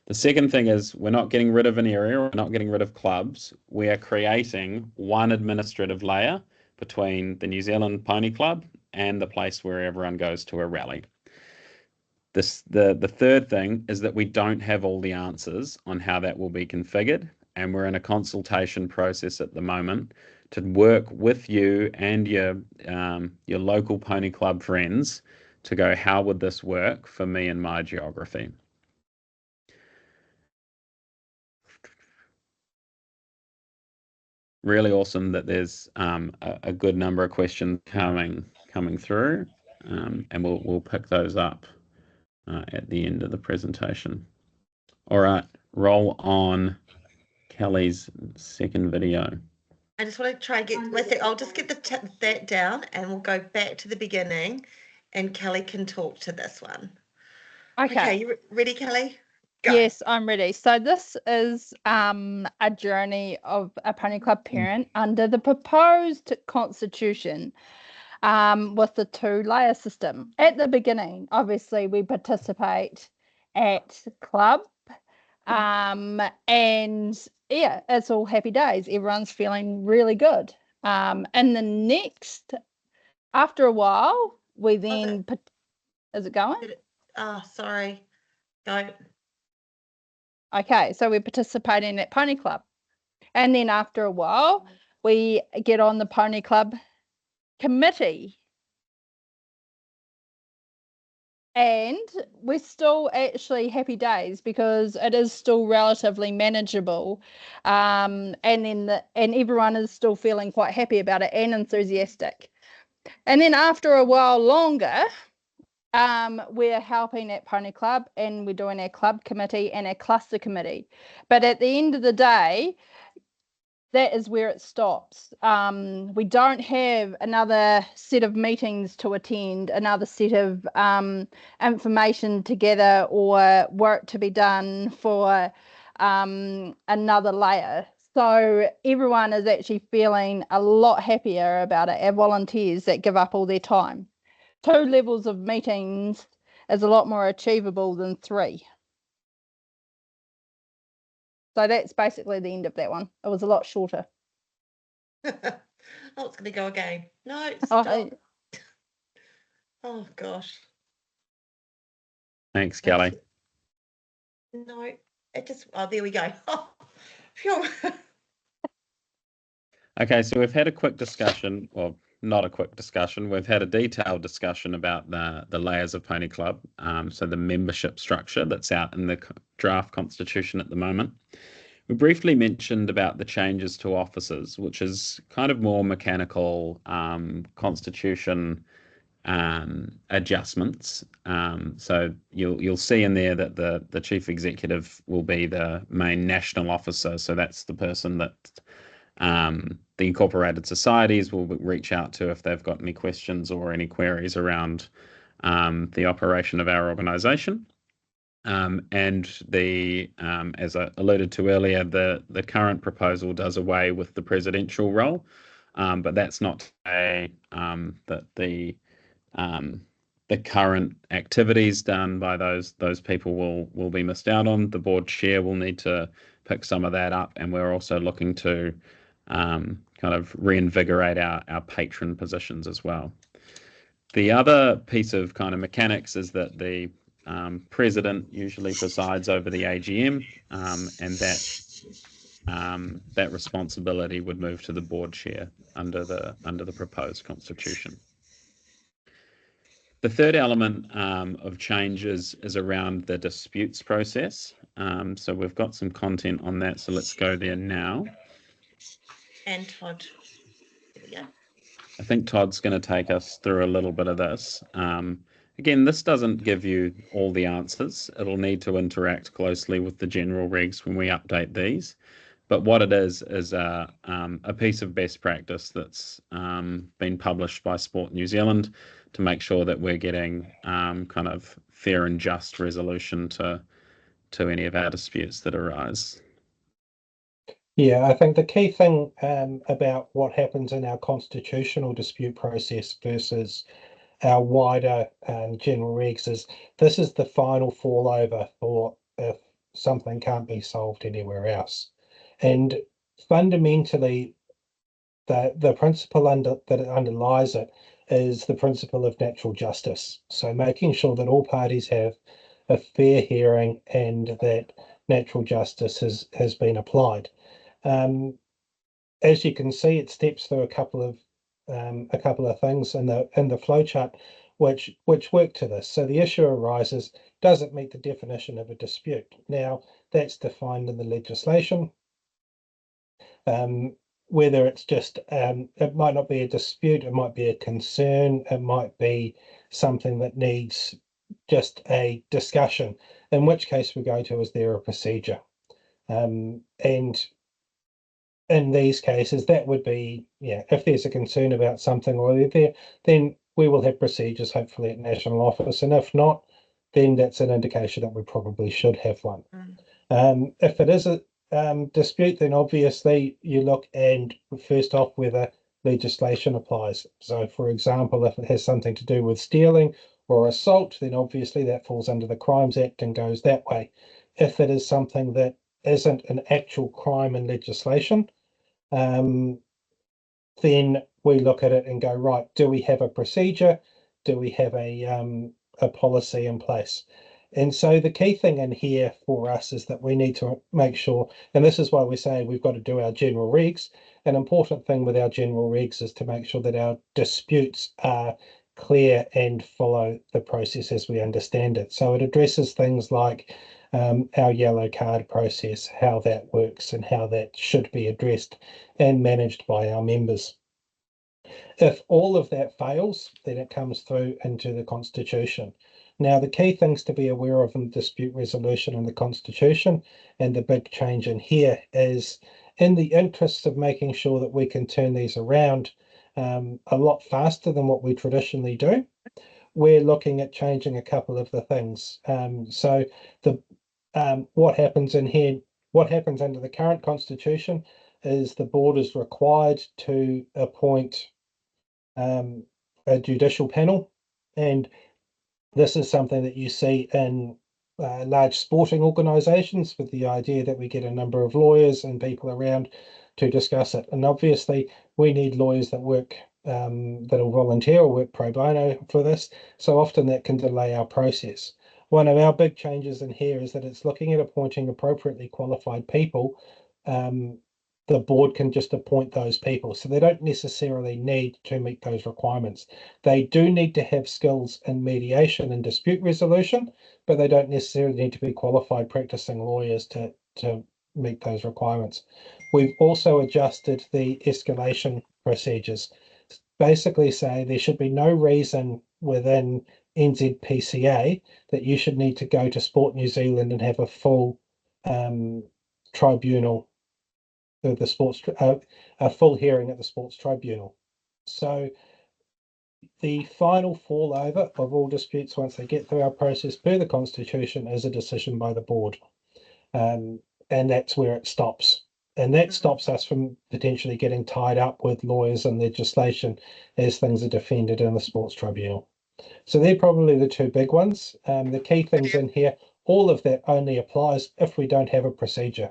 The second thing is we're not getting rid of an area, we're not getting rid of clubs. We are creating one administrative layer between the New Zealand Pony Club and the place where everyone goes to a rally. The third thing is that we don't have all the answers on how that will be configured, and we're in a consultation process at the moment to work with you and your local pony club friends to go, how would this work for me and my geography? Really awesome that there's a good number of questions coming through, and we'll pick those up at the end of the presentation. All right, roll on Kelly's second video. I just want to try and get, I'll just get that down and we'll go back to the beginning and Kelly can talk to this one. Okay. You ready, Kelly? Go. Yes, I'm ready. So this is a journey of a pony club parent under the proposed constitution with the 2-layer system. At the beginning, obviously, we participate at club, and yeah, it's all happy days. Everyone's feeling really good. And the next, after a while, we then, is it going? Oh, sorry. Go. Okay, so we're participating at Pony Club. And then after a while, we get on the Pony Club committee. And we're still actually happy days because it is still relatively manageable. And everyone is still feeling quite happy about it and enthusiastic. And then after a while longer, we're helping at Pony Club and we're doing our club committee and our cluster committee. But at the end of the day, that is where it stops. We don't have another set of meetings to attend, another set of information together or work to be done for another layer. So everyone is actually feeling a lot happier about it, our volunteers that give up all their time. 2 levels of meetings is a lot more achievable than 3. So that's basically the end of that one. It was a lot shorter. Oh, it's going to go again. No, Oh, stop. Oh, gosh. Thanks, Kelly. No, it just, oh, there we go. Oh, phew. Okay, so we've had a quick discussion, well, not a quick discussion. We've had a detailed discussion about the layers of Pony Club, so the membership structure that's out in the draft constitution at the moment. We briefly mentioned about the changes to officers, which is kind of more mechanical constitution adjustments. So you'll see in there that the chief executive will be the main national officer. So that's the person that the incorporated societies will reach out to if they've got any questions or any queries around the operation of our organisation. And as I alluded to earlier, the current proposal does away with the presidential role, but that's not to say that the current activities done by those people will be missed out on. The board chair will need to pick some of that up, and we're also looking to kind of reinvigorate our patron positions as well. The other piece of kind of mechanics is that the president usually presides over the AGM, and that responsibility would move to the board chair under the proposed constitution. The third element of change is around the disputes process. So we've got some content on that, so let's go there now. And Todd. There we go. I think Todd's going to take us through a little bit of this. Again, this doesn't give you all the answers. It'll need to interact closely with the general regs when we update these. But what it is a piece of best practice that's been published by Sport New Zealand to make sure that we're getting kind of fair and just resolution to any of our disputes that arise. Yeah, I think the key thing about what happens in our constitutional dispute process versus our wider general regs is this is the final fallover for if something can't be solved anywhere else. And fundamentally, the principle that underlies it is the principle of natural justice. So making sure that all parties have a fair hearing and that natural justice has been applied. As you can see, it steps through a couple of things in the flowchart which work to this. So the issue arises, does it meet the definition of a dispute? Now that's defined in the legislation. Whether it's just it might not be a dispute, it might be a concern, it might be something that needs just a discussion, in which case we go to, is there a procedure? And in these cases, that would be, if there's a concern about something or there, then we will have procedures, hopefully at National Office. And if not, then that's an indication that we probably should have one. If it is a dispute, then obviously you look and first off whether legislation applies. So, for example, if it has something to do with stealing or assault, then obviously that falls under the Crimes Act and goes that way. If it is something that isn't an actual crime in legislation, then we look at it and go, right, do we have a procedure? Do we have a policy in place? And so the key thing in here for us is that we need to make sure, and this is why we say we've got to do our general regs. An important thing with our general regs is to make sure that our disputes are clear and follow the process as we understand it. So it addresses things like our yellow card process, how that works and how that should be addressed and managed by our members. If all of that fails, then it comes through into the Constitution. Now, the key things to be aware of in dispute resolution in the Constitution, and the big change in here is in the interests of making sure that we can turn these around a lot faster than what we traditionally do, we're looking at changing a couple of the things. So what happens in here, what happens under the current constitution is the board is required to appoint a judicial panel, and this is something that you see in large sporting organisations, with the idea that we get a number of lawyers and people around to discuss it. And obviously we need lawyers that work that will volunteer or work pro bono for this, so often that can delay our process. One of our big changes in here is that it's looking at appointing appropriately qualified people. The board can just appoint those people, so they don't necessarily need to meet those requirements. They do need to have skills in mediation and dispute resolution, but they don't necessarily need to be qualified practicing lawyers to meet those requirements. We've also adjusted the escalation procedures, basically say there should be no reason within NZPCA that you should need to go to Sport New Zealand and have a full tribunal, a full hearing at the sports tribunal. So the final fallover of all disputes once they get through our process per the constitution is a decision by the board, and that's where it stops. And that stops us from potentially getting tied up with lawyers and legislation as things are defended in the sports tribunal. So they're probably the two big ones. The key things in here, all of that only applies if we don't have a procedure.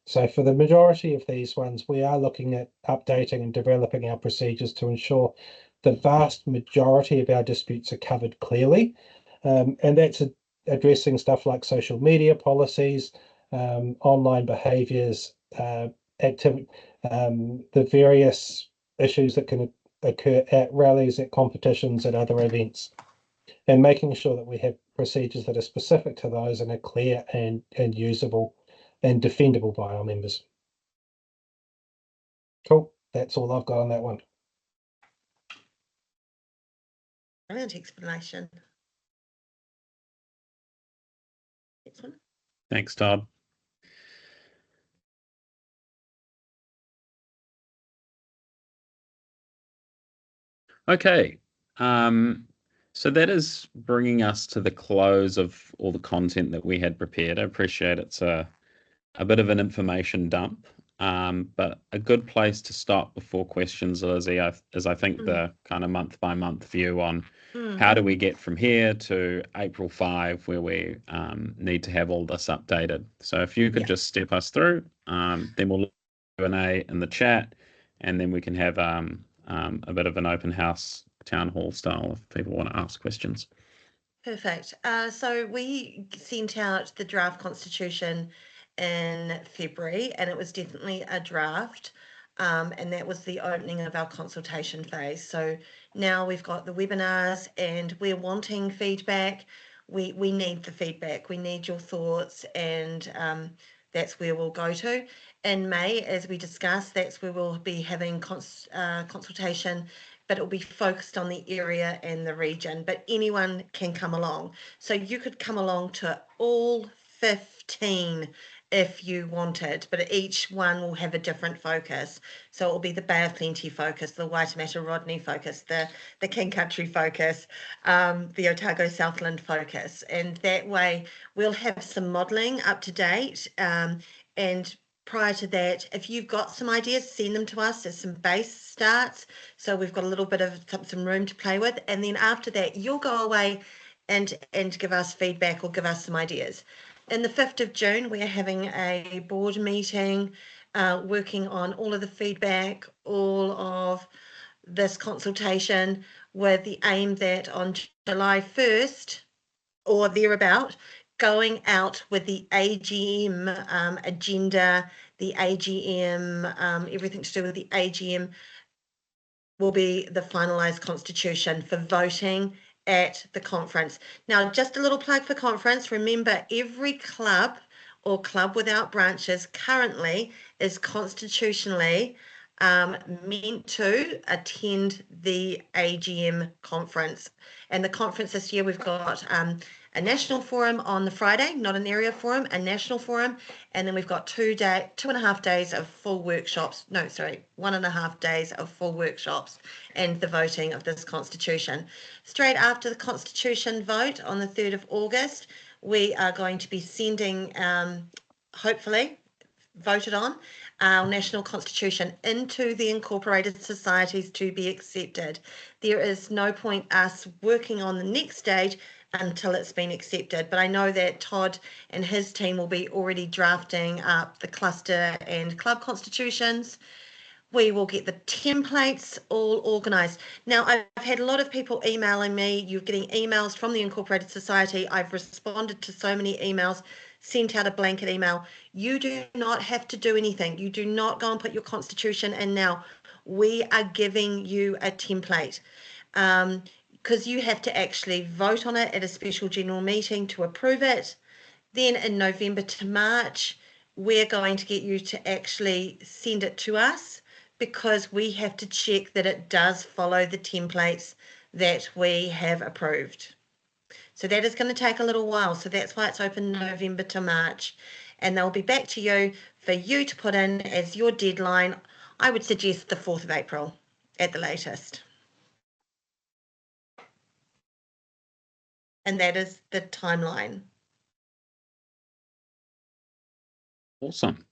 So for the majority of these ones, we are looking at updating and developing our procedures to ensure the vast majority of our disputes are covered clearly. And that's addressing stuff like social media policies, online behaviours, activity, the various issues that can occur at rallies, at competitions, at other events, and making sure that we have procedures that are specific to those and are clear and usable and defendable by our members. Cool. That's all I've got on that one. Brilliant explanation. Next one. Thanks, Todd. Okay, so that is bringing us to the close of all the content that we had prepared. I appreciate it's a bit of an information dump, but a good place to stop before questions, Lizzie, is I think the kind of month by month view on how do we get from here to April 5, where we need to have all this updated. So if you could just step us through, then we'll Q&A in the chat, and then we can have a bit of an open house town hall style if people want to ask questions. Perfect. So we sent out the draft constitution in February, and it was definitely a draft, and that was the opening of our consultation phase. So now we've got the webinars and we're wanting feedback. We need the feedback. We need your thoughts, and that's where we'll go to. In May, as we discussed, that's where we'll be having consultation, but it'll be focused on the area and the region, but anyone can come along. So you could come along to all 15 if you wanted, but each one will have a different focus. So it will be the Bay of Plenty focus, the Waitemata Rodney focus, the King Country focus, the Otago Southland focus. And that way we'll have some modelling up to date, and prior to that, if you've got some ideas, send them to us as some base starts. So we've got a little bit of some room to play with. And then after that, you'll go away and give us feedback or give us some ideas. In the 5th of June, we're having a board meeting, working on all of the feedback, all of this consultation, with the aim that on July 1st or thereabout, going out with the AGM agenda, the AGM, everything to do with the AGM will be the finalised constitution for voting at the conference. Now, just a little plug for conference. Remember, every club or club without branches currently is constitutionally meant to attend the AGM conference. And the conference this year, we've got a national forum on the Friday, not an area forum, a national forum, and then we've got 2.5 days of full workshops. No, sorry, 1.5 days of full workshops and the voting of this constitution. Straight after the constitution vote on the 3rd of August, we are going to be sending, hopefully, voted on our national constitution into the incorporated societies to be accepted. There is no point us working on the next stage until it's been accepted, but I know that Todd and his team will be already drafting up the cluster and club constitutions. We will get the templates all organised. Now, I've had a lot of people emailing me. You're getting emails from the Incorporated Society. I've responded to so many emails, sent out a blanket email. You do not have to do anything. You do not go and put your constitution in now. We are giving you a template because you have to actually vote on it at a special general meeting to approve it. Then in November to March, we're going to get you to actually send it to us, because we have to check that it does follow the templates that we have approved. So that is going to take a little while. So that's why it's open November to March. And they'll be back to you for you to put in as your deadline. I would suggest the 4th of April at the latest. And that is the timeline. Awesome.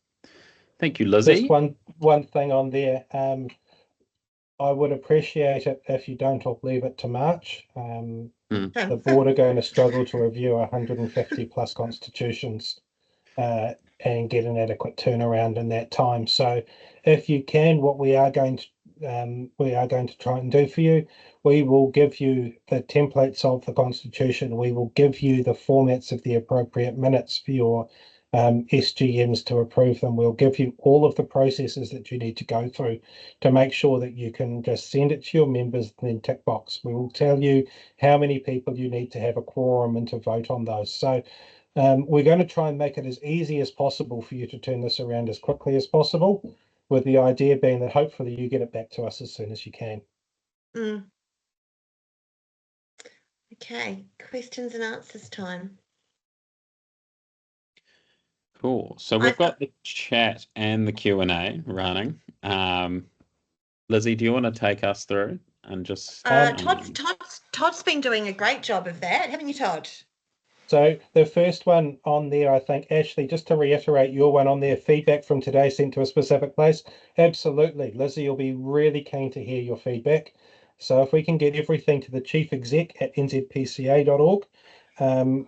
Thank you, Lizzie. Just one thing on there. I would appreciate it if you don't all leave it to March. The board are going to struggle to review 150 plus constitutions and get an adequate turnaround in that time. So if you can, what we are going to try and do for you, we will give you the templates of the constitution. We will give you the formats of the appropriate minutes for your SGMs to approve them. We'll give you all of the processes that you need to go through to make sure that you can just send it to your members and then tick box. We will tell you how many people you need to have a quorum and to vote on those. So we're going to try and make it as easy as possible for you to turn this around as quickly as possible, with the idea being that hopefully you get it back to us as soon as you can. Okay, questions and answers time. Cool. So we've got the chat and the Q&A running. Lizzie, do you want to take us through and just... Todd's been doing a great job of that, haven't you, Todd? So the first one on there, I think, Ashley, just to reiterate your one on there, feedback from today sent to a specific place. Absolutely. Lizzie will be really keen to hear your feedback. So if we can get everything to the chief exec at nzpca.org,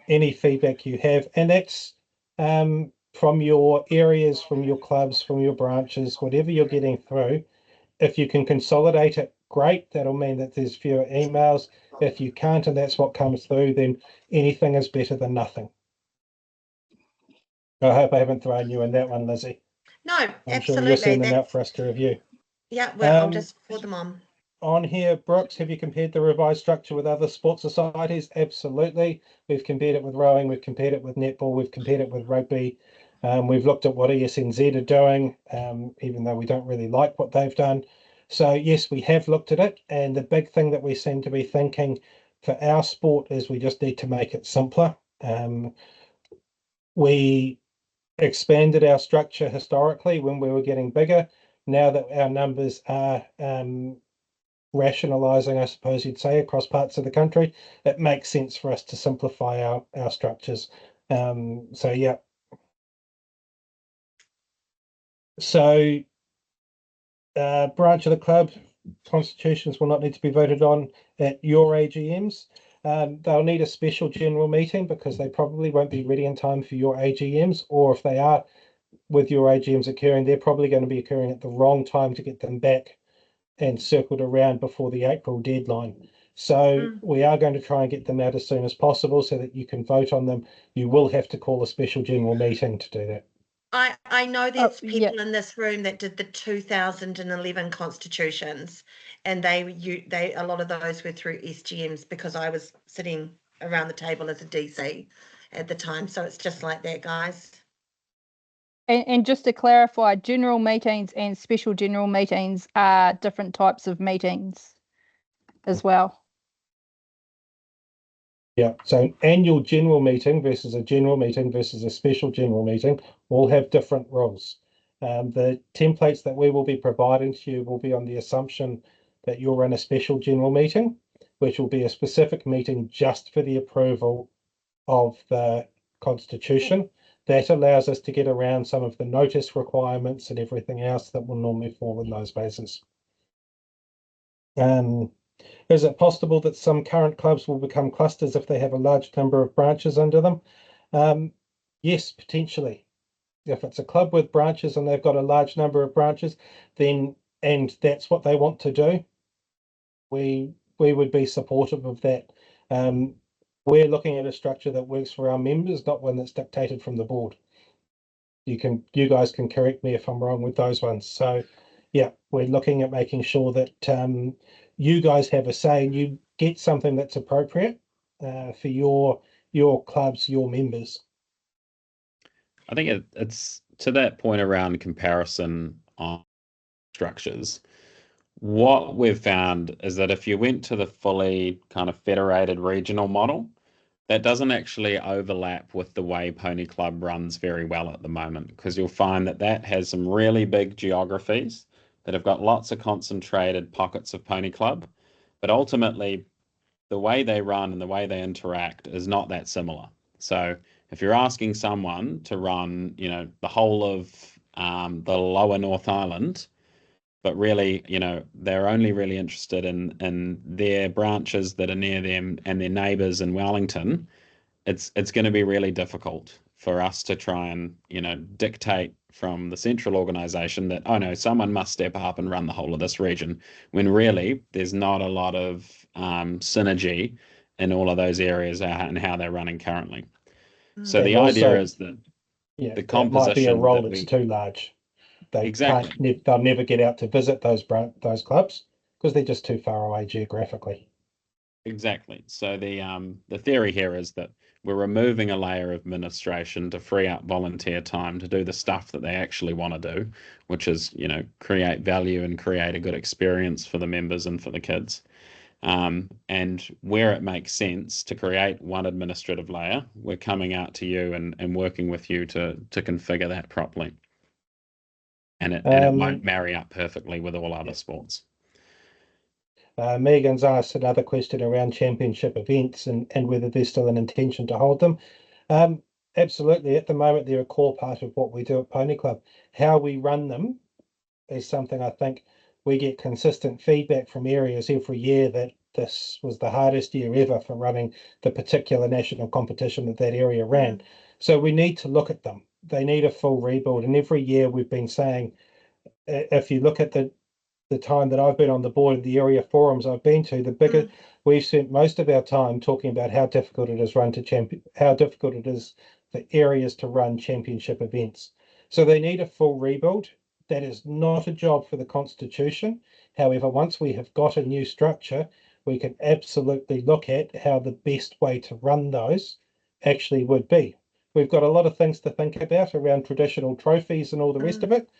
any feedback you have, and that's from your areas, from your clubs, from your branches, whatever you're getting through, if you can consolidate it, great. That'll mean that there's fewer emails. If you can't, and that's what comes through, then anything is better than nothing. I hope I haven't thrown you in that one, Lizzie. No, I'm absolutely. sure you'll send them out for us to review. Yeah, well, I'll just forward them on. On here, Brooks, have you compared the revised structure with other sports societies? Absolutely. We've compared it with rowing, we've compared it with netball, we've compared it with rugby. We've looked at what ESNZ are doing, even though we don't really like what they've done. So yes, we have looked at it. And the big thing that we seem to be thinking for our sport is we just need to make it simpler. We expanded our structure historically when we were getting bigger. Now that our numbers are rationalizing, I suppose you'd say, across parts of the country, it makes sense for us to simplify our structures. So yeah. So branch of the club constitutions will not need to be voted on at your AGMs. They'll need a special general meeting because they probably won't be ready in time for your AGMs, or if they are with your AGMs occurring, they're probably going to be occurring at the wrong time to get them back and circled around before the April deadline. So we are going to try and get them out as soon as possible so that you can vote on them. You will have to call a special general meeting to do that. I know there's people yeah. in this room that did the 2011 constitutions, and a lot of those were through SGMs because I was sitting around the table as a DC at the time. So it's just like that, guys. And just to clarify, general meetings and special general meetings are different types of meetings as well. Yeah, so an annual general meeting versus a general meeting versus a special general meeting all have different rules. The templates that we will be providing to you will be on the assumption that you'll run a special general meeting, which will be a specific meeting just for the approval of the constitution. That allows us to get around some of the notice requirements and everything else that will normally fall in those bases. Is it possible that some current clubs will become clusters if they have a large number of branches under them? Yes, potentially. If it's a club with branches and they've got a large number of branches, then, and that's what they want to do, we would be supportive of that. We're looking at a structure that works for our members, not one that's dictated from the board. You guys can correct me if I'm wrong with those ones. So yeah, we're looking at making sure that you guys have a say and you get something that's appropriate for your clubs, your members. I think it's to that point around comparison on structures. What we've found is that if you went to the fully kind of federated regional model, that doesn't actually overlap with the way Pony Club runs very well at the moment, because you'll find that that has some really big geographies that have got lots of concentrated pockets of Pony Club, but ultimately the way they run and the way they interact is not that similar. So if you're asking someone to run, you know, the whole of the lower North Island, but really, you know, they're only really interested in their branches that are near them and their neighbours in Wellington, it's going to be really difficult for us to try and, you know, dictate from the central organisation that, oh no, someone must step up and run the whole of this region, when really there's not a lot of synergy in all of those areas and how they're running currently. So And the also, idea is that yeah, the that might be a composition role that that's we too large. They exactly they'll never get out to visit those clubs because they're just too far away geographically. Exactly. So the theory here is that we're removing a layer of administration to free up volunteer time to do the stuff that they actually want to do, which is, you know, create value and create a good experience for the members and for the kids. And where it makes sense to create one administrative layer, we're coming out to you and working with you to configure that properly. And it won't marry up perfectly with all other sports. Megan's asked another question around championship events and whether there's still an intention to hold them. Absolutely. At the moment, they're a core part of what we do at Pony Club. How we run them is something I think we get consistent feedback from areas every year that this was the hardest year ever for running the particular national competition that area ran. So we need to look at them. They need a full rebuild. And every year we've been saying, if you look at the time that I've been on the board of the area forums I've been to, we've spent most of our time talking about how difficult it is for areas to run championship events. So they need a full rebuild. That is not a job for the Constitution. However, once we have got a new structure, we can absolutely look at how the best way to run those actually would be. We've got a lot of things to think about around traditional trophies and all the rest of it,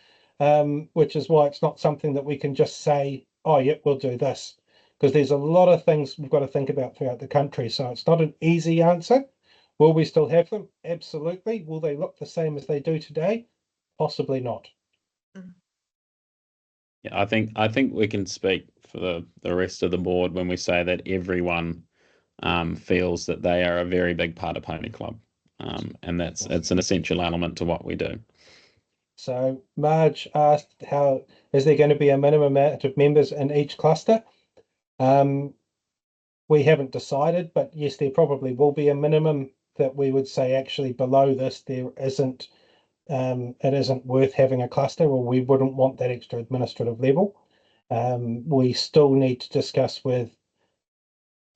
which is why it's not something that we can just say, oh, yep, we'll do this, because there's a lot of things we've got to think about throughout the country. So it's not an easy answer. Will we still have them? Absolutely. Will they look the same as they do today? Possibly not. Yeah, I think we can speak for the rest of the board when we say that everyone feels that they are a very big part of Pony Club, and it's an essential element to what we do. So Marge asked, how is there going to be a minimum amount of members in each cluster? We haven't decided, but yes, there probably will be a minimum that we would say actually below this there isn't. It isn't worth having a cluster, or we wouldn't want that extra administrative level. We still need to discuss with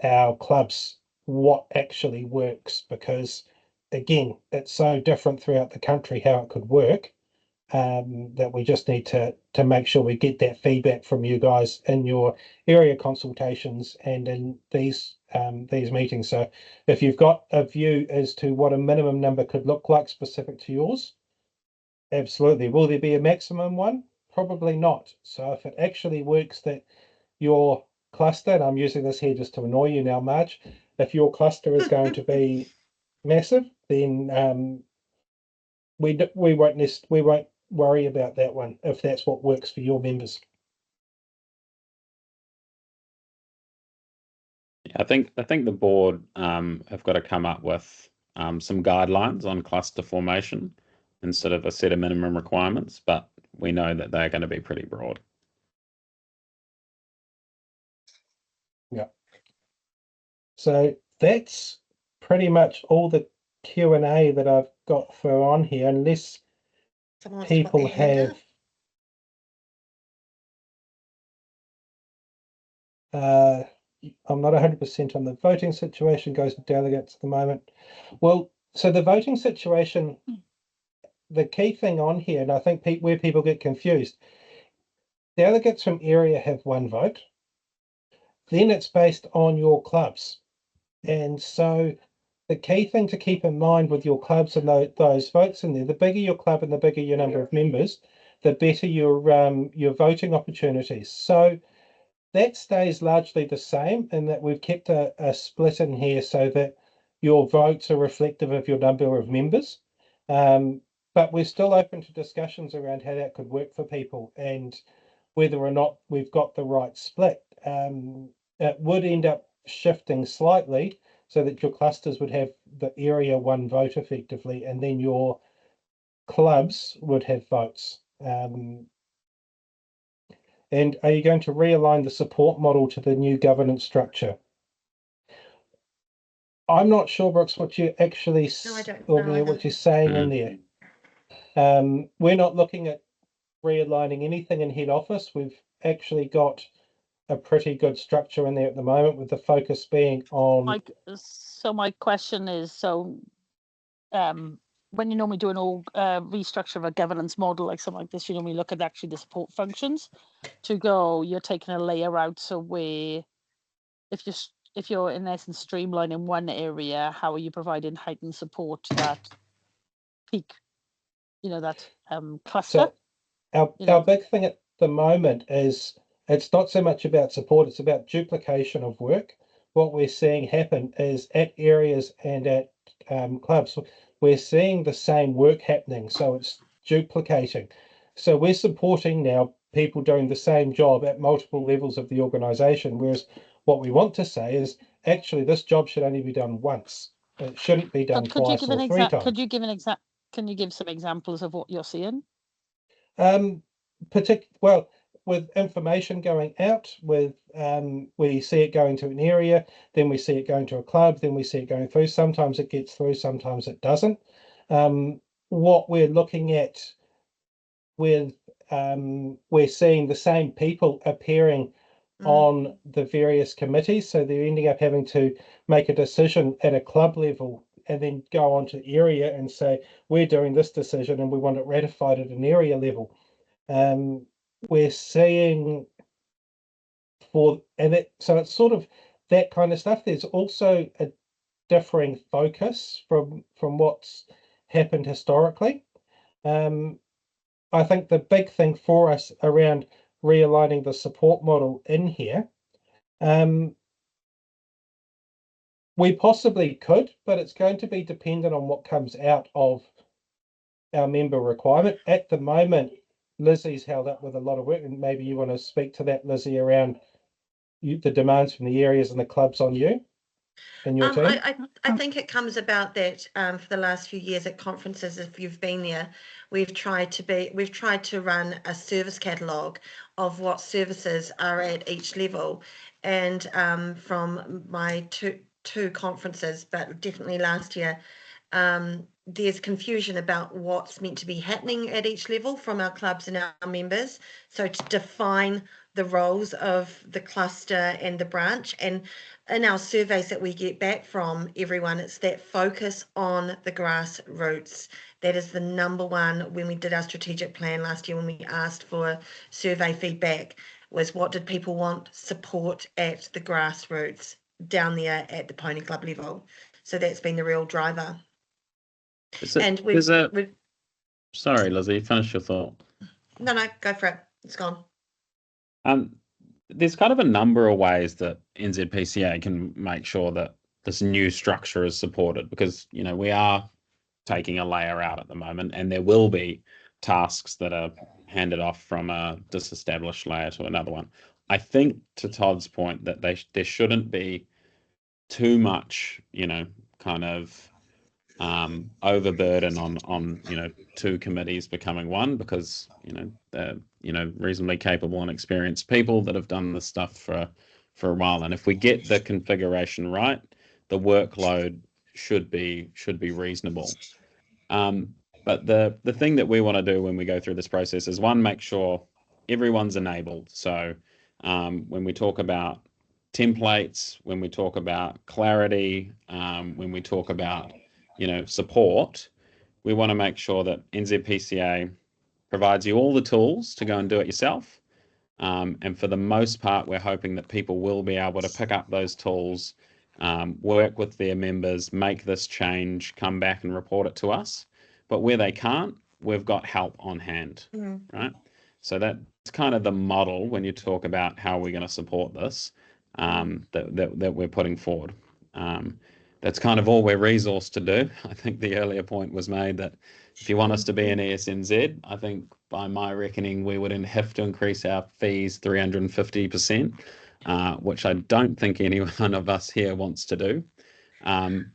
our clubs what actually works, because again, it's so different throughout the country how it could work, that we just need to make sure we get that feedback from you guys in your area consultations and in these meetings. So if you've got a view as to what a minimum number could look like specific to yours, absolutely. Will there be a maximum one? Probably not. So if it actually works that your cluster, and I'm using this here just to annoy you now, Marge, If your cluster is going to be massive, then we won't worry about that one if that's what works for your members. Yeah, I think the board have got to come up with some guidelines on cluster formation instead of a set of minimum requirements, but we know that they're going to be pretty broad. Yeah. So that's pretty much all the Q&A that I've got for on here, unless Someone wants to put people their hand have I'm not 100% on the voting situation, goes to delegates at the moment. Well, so the voting situation, the key thing on here, and I think where people get confused, delegates from area have one vote. Then it's based on your clubs. And so the key thing to keep in mind with your clubs and those votes in there, the bigger your club and the bigger your number of members, the better your voting opportunities. So that stays largely the same in that we've kept a split in here so that your votes are reflective of your number of members. But we're still open to discussions around how that could work for people and whether or not we've got the right split. It would end up shifting slightly so that your clusters would have the area one vote effectively, and then your clubs would have votes. And are you going to realign the support model to the new governance structure? I'm not sure, Brooks, what you're actually what you're saying in there. We're not looking at realigning anything in head office. We've actually got a pretty good structure in there at the moment, with the focus being on. So my question is, when you normally do an all restructure of a governance model like something like this, you normally look at actually the support functions to go. You're taking a layer out, so where if you're in essence streamlining one area, how are you providing heightened support to that peak? That cluster. So our big thing at the moment is it's not so much about support; it's about duplication of work. What we're seeing happen is at areas and at clubs, we're seeing the same work happening, so it's duplicating. So we're supporting now people doing the same job at multiple levels of the organisation, whereas what we want to say is actually this job should only be done once. It shouldn't be done twice or three times. Could you give Can you give some examples of what you're seeing? Well, with information going out, we see it going to an area, then we see it going to a club, then we see it going through. Sometimes it gets through, sometimes it doesn't. What we're looking at with we're seeing the same people appearing on the various committees, so they're ending up having to make a decision at a club level and then go on to area and say, we're doing this decision and we want it ratified at an area level. We're seeing so it's sort of that kind of stuff. There's also a differing focus from what's happened historically. I think the big thing for us around realigning the support model in here, we possibly could, but it's going to be dependent on what comes out of our member requirement. At the moment, Lizzie's held up with a lot of work, and maybe you want to speak to that, Lizzie, around the demands from the areas and the clubs on you and your team. I think it comes about that for the last few years at conferences, if you've been there, we've tried to run a service catalogue of what services are at each level, and from my two conferences, but definitely last year, there's confusion about what's meant to be happening at each level from our clubs and our members. So to define the roles of the cluster and the branch, and in our surveys that we get back from everyone, it's that focus on the grassroots. That is the number one. When we did our strategic plan last year, when we asked for survey feedback, was what did people want support at the grassroots down there at the pony club level. So that's been the real driver. Sorry, Lizzie, finish your thought. No, go for it. It's gone. There's kind of a number of ways that NZPCA can make sure that this new structure is supported, because we are taking a layer out at the moment, and there will be tasks that are handed off from a disestablished layer to another one. I think, to Todd's point, that there shouldn't be too much, kind of overburden on two committees becoming one, because they're reasonably capable and experienced people that have done this stuff for a while. And if we get the configuration right, the workload should be reasonable. But the thing that we want to do when we go through this process is, one, make sure everyone's enabled. So when we talk about templates, when we talk about clarity, when we talk about support, we want to make sure that NZPCA provides you all the tools to go and do it yourself. And for the most part, we're hoping that people will be able to pick up those tools, work with their members, make this change, come back and report it to us. But where they can't, we've got help on hand, right? So that's kind of the model when you talk about how we're going to support this, that we're putting forward. That's kind of all we're resourced to do. I think the earlier point was made that if you want us to be an ESNZ, I think by my reckoning, we would have to increase our fees 350%, which I don't think any one of us here wants to do.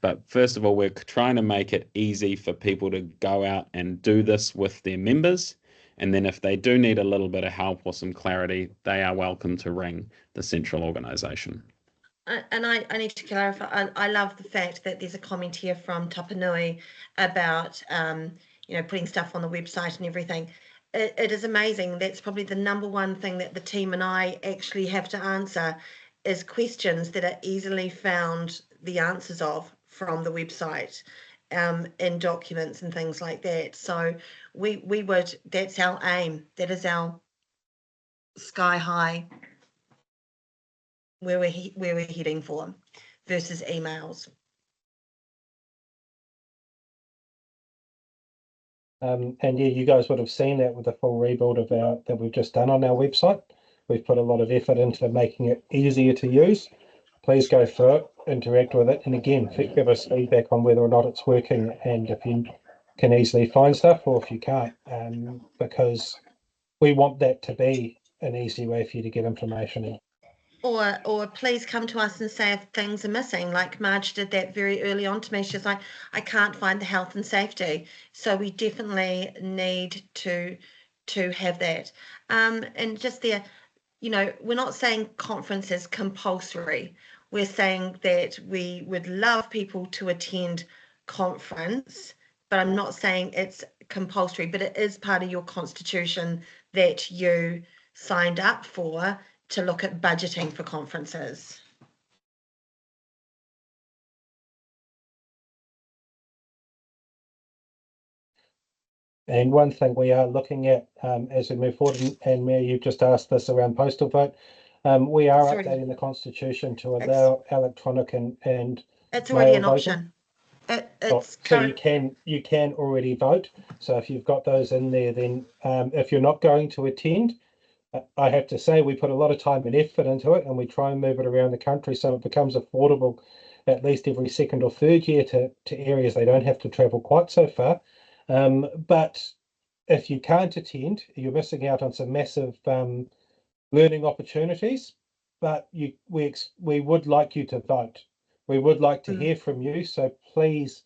But first of all, we're trying to make it easy for people to go out and do this with their members. And then if they do need a little bit of help or some clarity, they are welcome to ring the central organisation. And I need to clarify, I love the fact that there's a comment here from Tapanui about, putting stuff on the website and everything. It is amazing. That's probably the number one thing that the team and I actually have to answer, is questions that are easily found the answers of from the website, in documents and things like that. So we would, that's our aim. That is our sky high, where we're heading for, versus emails. And yeah, you guys would have seen that with the full rebuild that we've just done on our website. We've put a lot of effort into making it easier to use. Please go through it, interact with it, and again, give us feedback on whether or not it's working, and if you can easily find stuff or if you can't, because we want that to be an easy way for you to get information in. Or please come to us and say if things are missing, like Marge did that very early on to me. She's like, I can't find the health and safety. So we definitely need to have that. And just there, we're not saying conference is compulsory. We're saying that we would love people to attend conference, but I'm not saying it's compulsory, but it is part of your constitution that you signed up for, to look at budgeting for conferences. And one thing we are looking at as we move forward, and Mary, you've just asked this around postal vote, we are updating the constitution to allow electronic and it's already an mail option. So you can already vote. So if you've got those in there, then if you're not going to attend, I have to say we put a lot of time and effort into it, and we try and move it around the country so it becomes affordable at least every second or third year to areas they don't have to travel quite so far. But if you can't attend, you're missing out on some massive learning opportunities. But we would like you to vote. We would like to hear from you. So please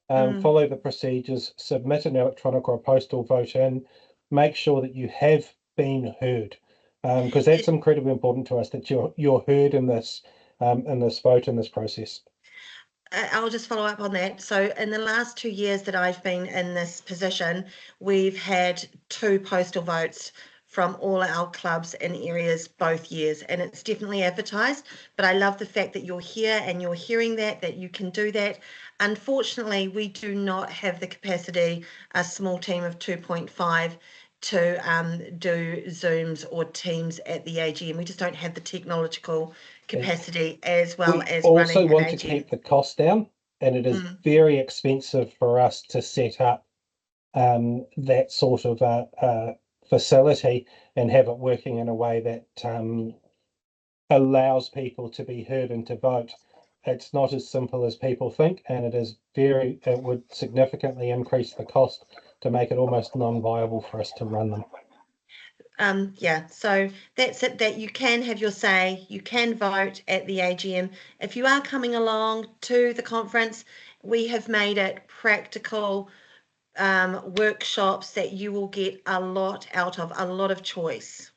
follow the procedures, submit an electronic or a postal vote in, make sure that you have been heard, because that's incredibly important to us, that you're heard in this vote, in this process. I'll just follow up on that. So in the last 2 years that I've been in this position, we've had 2 postal votes from all our clubs and areas both years, and it's definitely advertised. But I love the fact that you're here and you're hearing that you can do that. Unfortunately, we do not have the capacity, a small team of 2.5, to do Zooms or Teams at the AGM. We just don't have the technological capacity as well as running an AGM. We also want to keep the cost down, and it is very expensive for us to set up that sort of facility and have it working in a way that allows people to be heard and to vote. it's not as simple as people think, and it would significantly increase the cost to make it almost non-viable for us to run them. Yeah, so that's it, that you can have your say, you can vote at the AGM. If you are coming along to the conference, we have made it practical workshops that you will get a lot out of, a lot of choice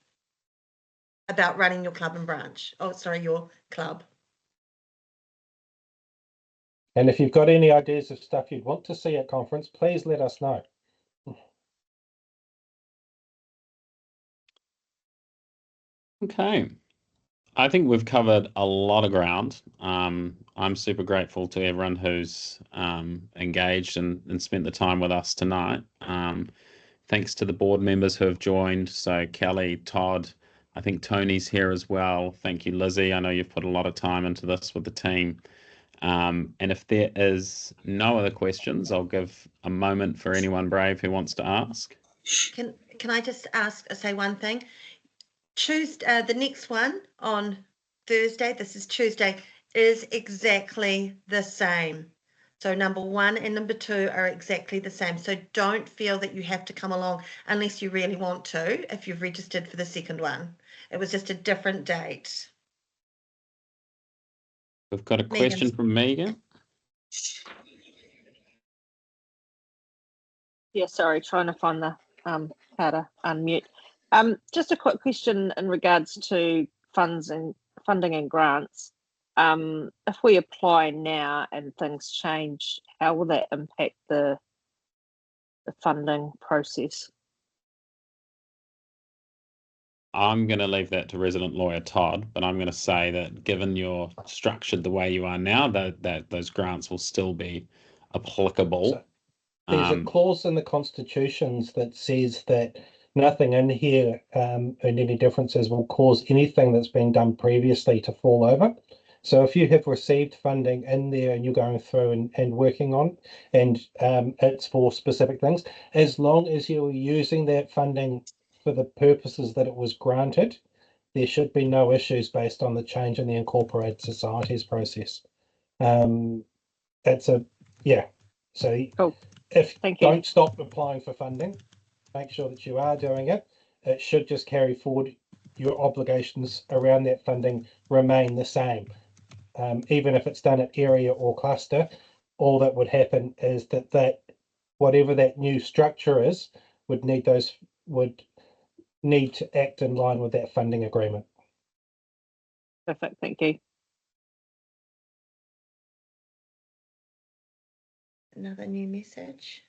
about running your club and branch. Oh, sorry, your club. And if you've got any ideas of stuff you'd want to see at conference, please let us know. Okay. I think we've covered a lot of ground. I'm super grateful to everyone who's engaged and spent the time with us tonight. Thanks to the board members who have joined. So Kelly, Todd, I think Tony's here as well. Thank you, Lizzie. I know you've put a lot of time into this with the team. And if there is no other questions, I'll give a moment for anyone brave who wants to ask. Can I just say one thing? Tuesday, the next one on Thursday, this is Tuesday, is exactly the same. So number 1 and number 2 are exactly the same. So don't feel that you have to come along unless you really want to, if you've registered for the second one. It was just a different date. We've got a question from Megan. Yeah, sorry, trying to find the how to unmute. Just a quick question in regards to funding and grants. If we apply now and things change, how will that impact the funding process? I'm going to leave that to resident lawyer Todd, but I'm going to say that given you're structured the way you are now, that those grants will still be applicable. So there's a clause in the constitutions that says that nothing in here and any differences will cause anything that's been done previously to fall over. So if you have received funding in there and you're going through and working on, and it's for specific things, as long as you're using that funding for the purposes that it was granted, there should be no issues based on the change in the Incorporated Societies process. So Cool. Don't stop applying for funding. Make sure that you are doing it. It should just carry forward. Your obligations around that funding remain the same. Even if it's done at area or cluster, all that would happen is that whatever that new structure is would need to act in line with that funding agreement. Perfect, thank you. Another new message.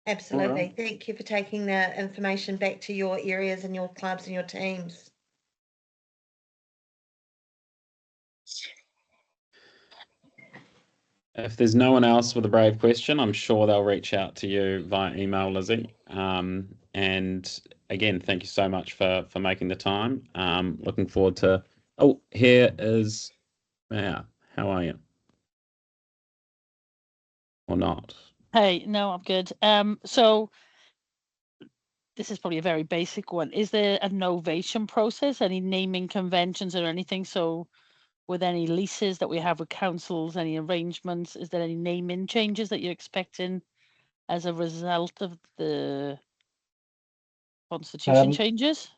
Absolutely. Alright. Thank you for taking the information back to your areas and your clubs and your teams. If there's no one else with a brave question, I'm sure they'll reach out to you via email, Lizzie. And again, thank you so much for making the time. Looking forward to. Oh, here is. Yeah, how are you? Or not? Hey, no, I'm good. So this is probably a very basic one. Is there a novation process, any naming conventions or anything? So with any leases that we have with councils, any arrangements, is there any naming changes that you're expecting as a result of the constitution changes?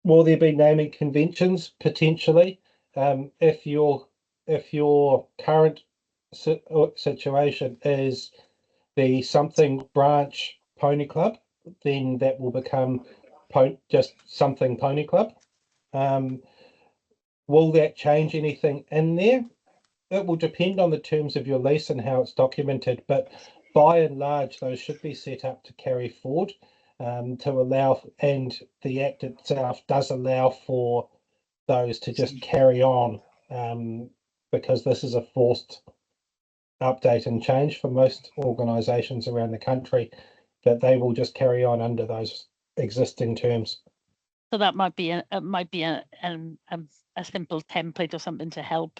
Will there be naming conventions potentially? If your current situation is the something branch pony club, then that will become just something pony club. Will that change anything in there? It will depend on the terms of your lease and how it's documented, but by and large, those should be set up to carry forward to allow, and the Act itself does allow for those to just carry on because this is a forced update and change for most organisations around the country, that they will just carry on under those existing terms. So that might be a simple template or something to help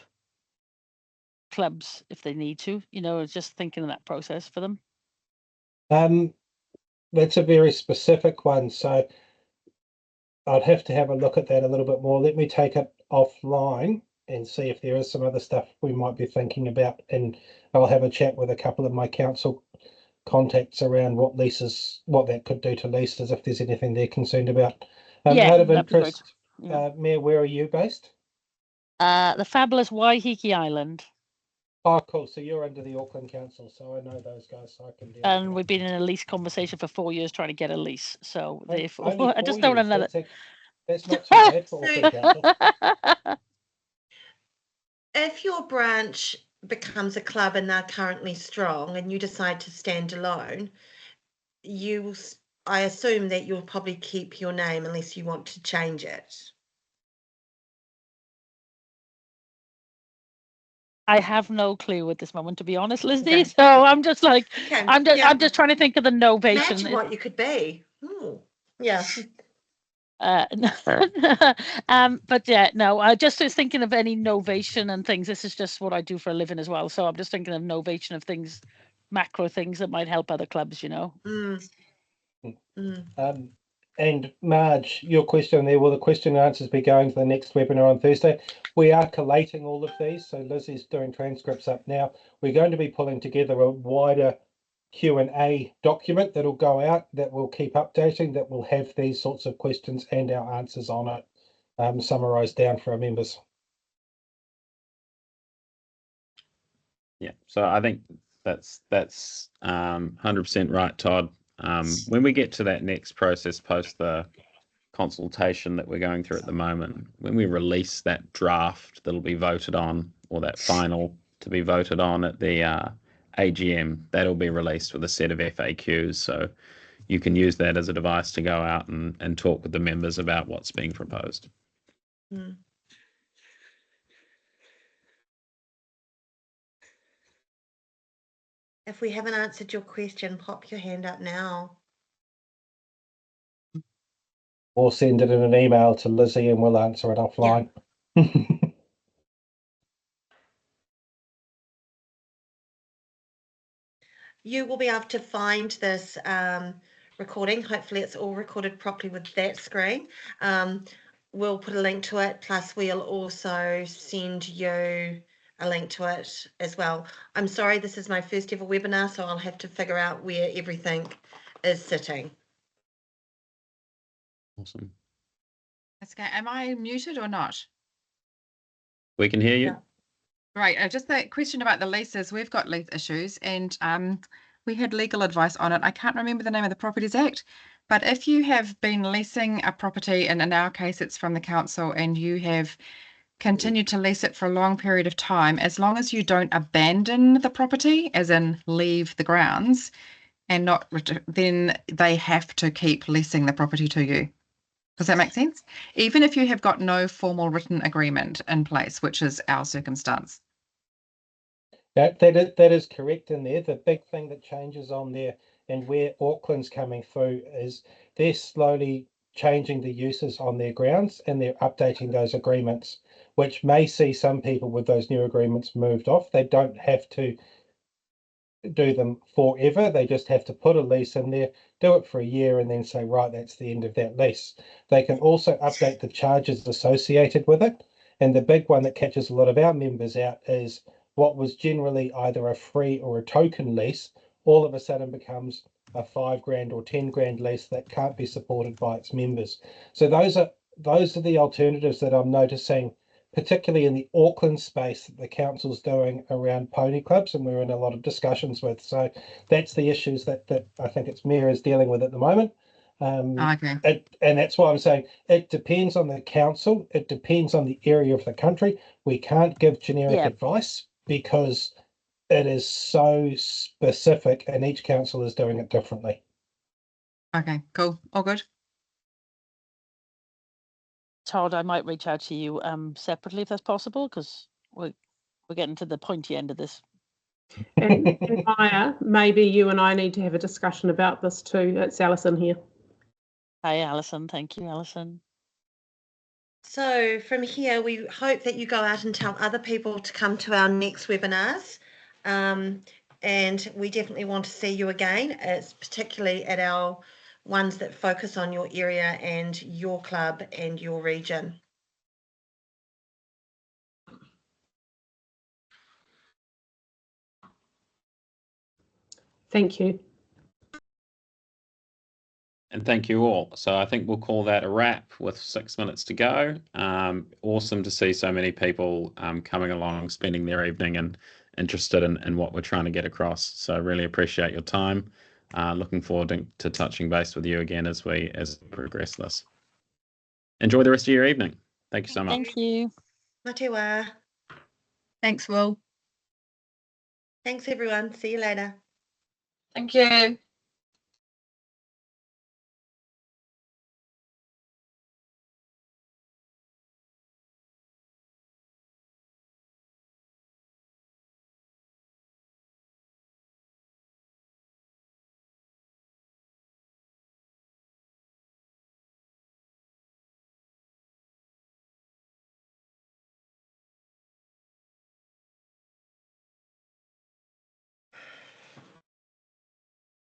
clubs if they need to, just thinking of that process for them. that's a very specific one. So I'd have to have a look at that a little bit more. Let me take it offline and see if there is some other stuff we might be thinking about. And I'll have a chat with a couple of my council contacts around what that could do to leases, if there's anything they're concerned about. Yeah, Out of that'd be great. interest, Yeah. Mayor, where are you based? The fabulous Waiheke Island. Oh, cool. So you're under the Auckland Council, so I know those guys, so I can deal And with we've been in a lease conversation for 4 years trying to get a lease. So that. therefore, Only I just 4 don't years, know another. That's not too bad for Auckland Council. If your branch becomes a club and they're currently strong and you decide to stand alone, I assume that you'll probably keep your name unless you want to change it. I have no clue at this moment, to be honest, Lizzie. Okay. So I'm just like, Okay. I'm just trying to think of the novation. Imagine what you could be. Yeah. But yeah, no, I just was thinking of any novation and things. This is just what I do for a living as well. So I'm just thinking of novation of things, macro things that might help other clubs, you know. And Marge, your question there, will the question and answers be going to the next webinar on Thursday? We are collating all of these, so Lizzie's doing transcripts up now. We're going to be pulling together a wider Q&A document that'll go out, that we'll keep updating, that will have these sorts of questions and our answers on it, summarised down for our members. Yeah, so I think that's 100% right, Todd. When we get to that next process post the consultation that we're going through at the moment, when we release that draft that'll be voted on, or that final to be voted on at the AGM, that'll be released with a set of FAQs. So you can use that as a device to go out and talk with the members about what's being proposed. If we haven't answered your question, pop your hand up now. Or send it in an email to Lizzie and we'll answer it offline. Yeah. You will be able to find this recording. Hopefully it's all recorded properly with that screen. We'll put a link to it, plus we'll also send you a link to it as well. I'm sorry, this is my first ever webinar, so I'll have to figure out where everything is sitting. Awesome. That's okay. Am I muted or not? We can hear you. Yeah. Right. Just that question about the leases. We've got lease issues and we had legal advice on it. I can't remember the name of the Properties Act, but if you have been leasing a property, and in our case it's from the council, and you have continued to lease it for a long period of time, as long as you don't abandon the property, as in leave the grounds, and not, then they have to keep leasing the property to you. Does that make sense? Even if you have got no formal written agreement in place, which is our circumstance. That is correct in there. The big thing that changes on there and where Auckland's coming through is they're slowly changing the uses on their grounds and they're updating those agreements, which may see some people with those new agreements moved off. They don't have to do them forever. They just have to put a lease in there, do it for a year, and then say, right, that's the end of that lease. They can also update the charges associated with it. And the big one that catches a lot of our members out is what was generally either a free or a token lease, all of a sudden becomes a $5,000 or $10,000 lease that can't be supported by its members. So those are the alternatives that I'm noticing, particularly in the Auckland space that the council's doing around pony clubs, and we're in a lot of discussions with. So that's the issues that I think it's Mayor is dealing with at the moment. Okay. And that's why I'm saying it depends on the council. It depends on the area of the country. We can't give generic advice because it is so specific and each council is doing it differently. Okay, cool. All good. Todd, I might reach out to you separately if that's possible, because we're getting to the pointy end of this. And Maya, maybe you and I need to have a discussion about this too. It's Alison here. Hi, Alison. Thank you, Alison. So from here, we hope that you go out and tell other people to come to our next webinars. and we definitely want to see you again. It's particularly at our ones that focus on your area and your club and your region. Thank you. And thank you all. So I think we'll call that a wrap with 6 minutes to go. Awesome to see so many people coming along, spending their evening and interested in what we're trying to get across. So I really appreciate your time. Looking forward to touching base with you again as we progress this. Enjoy the rest of your evening. Thank you so much. Thank you. Matiwa. Thanks, Will. Thanks, everyone. See you later. Thank you.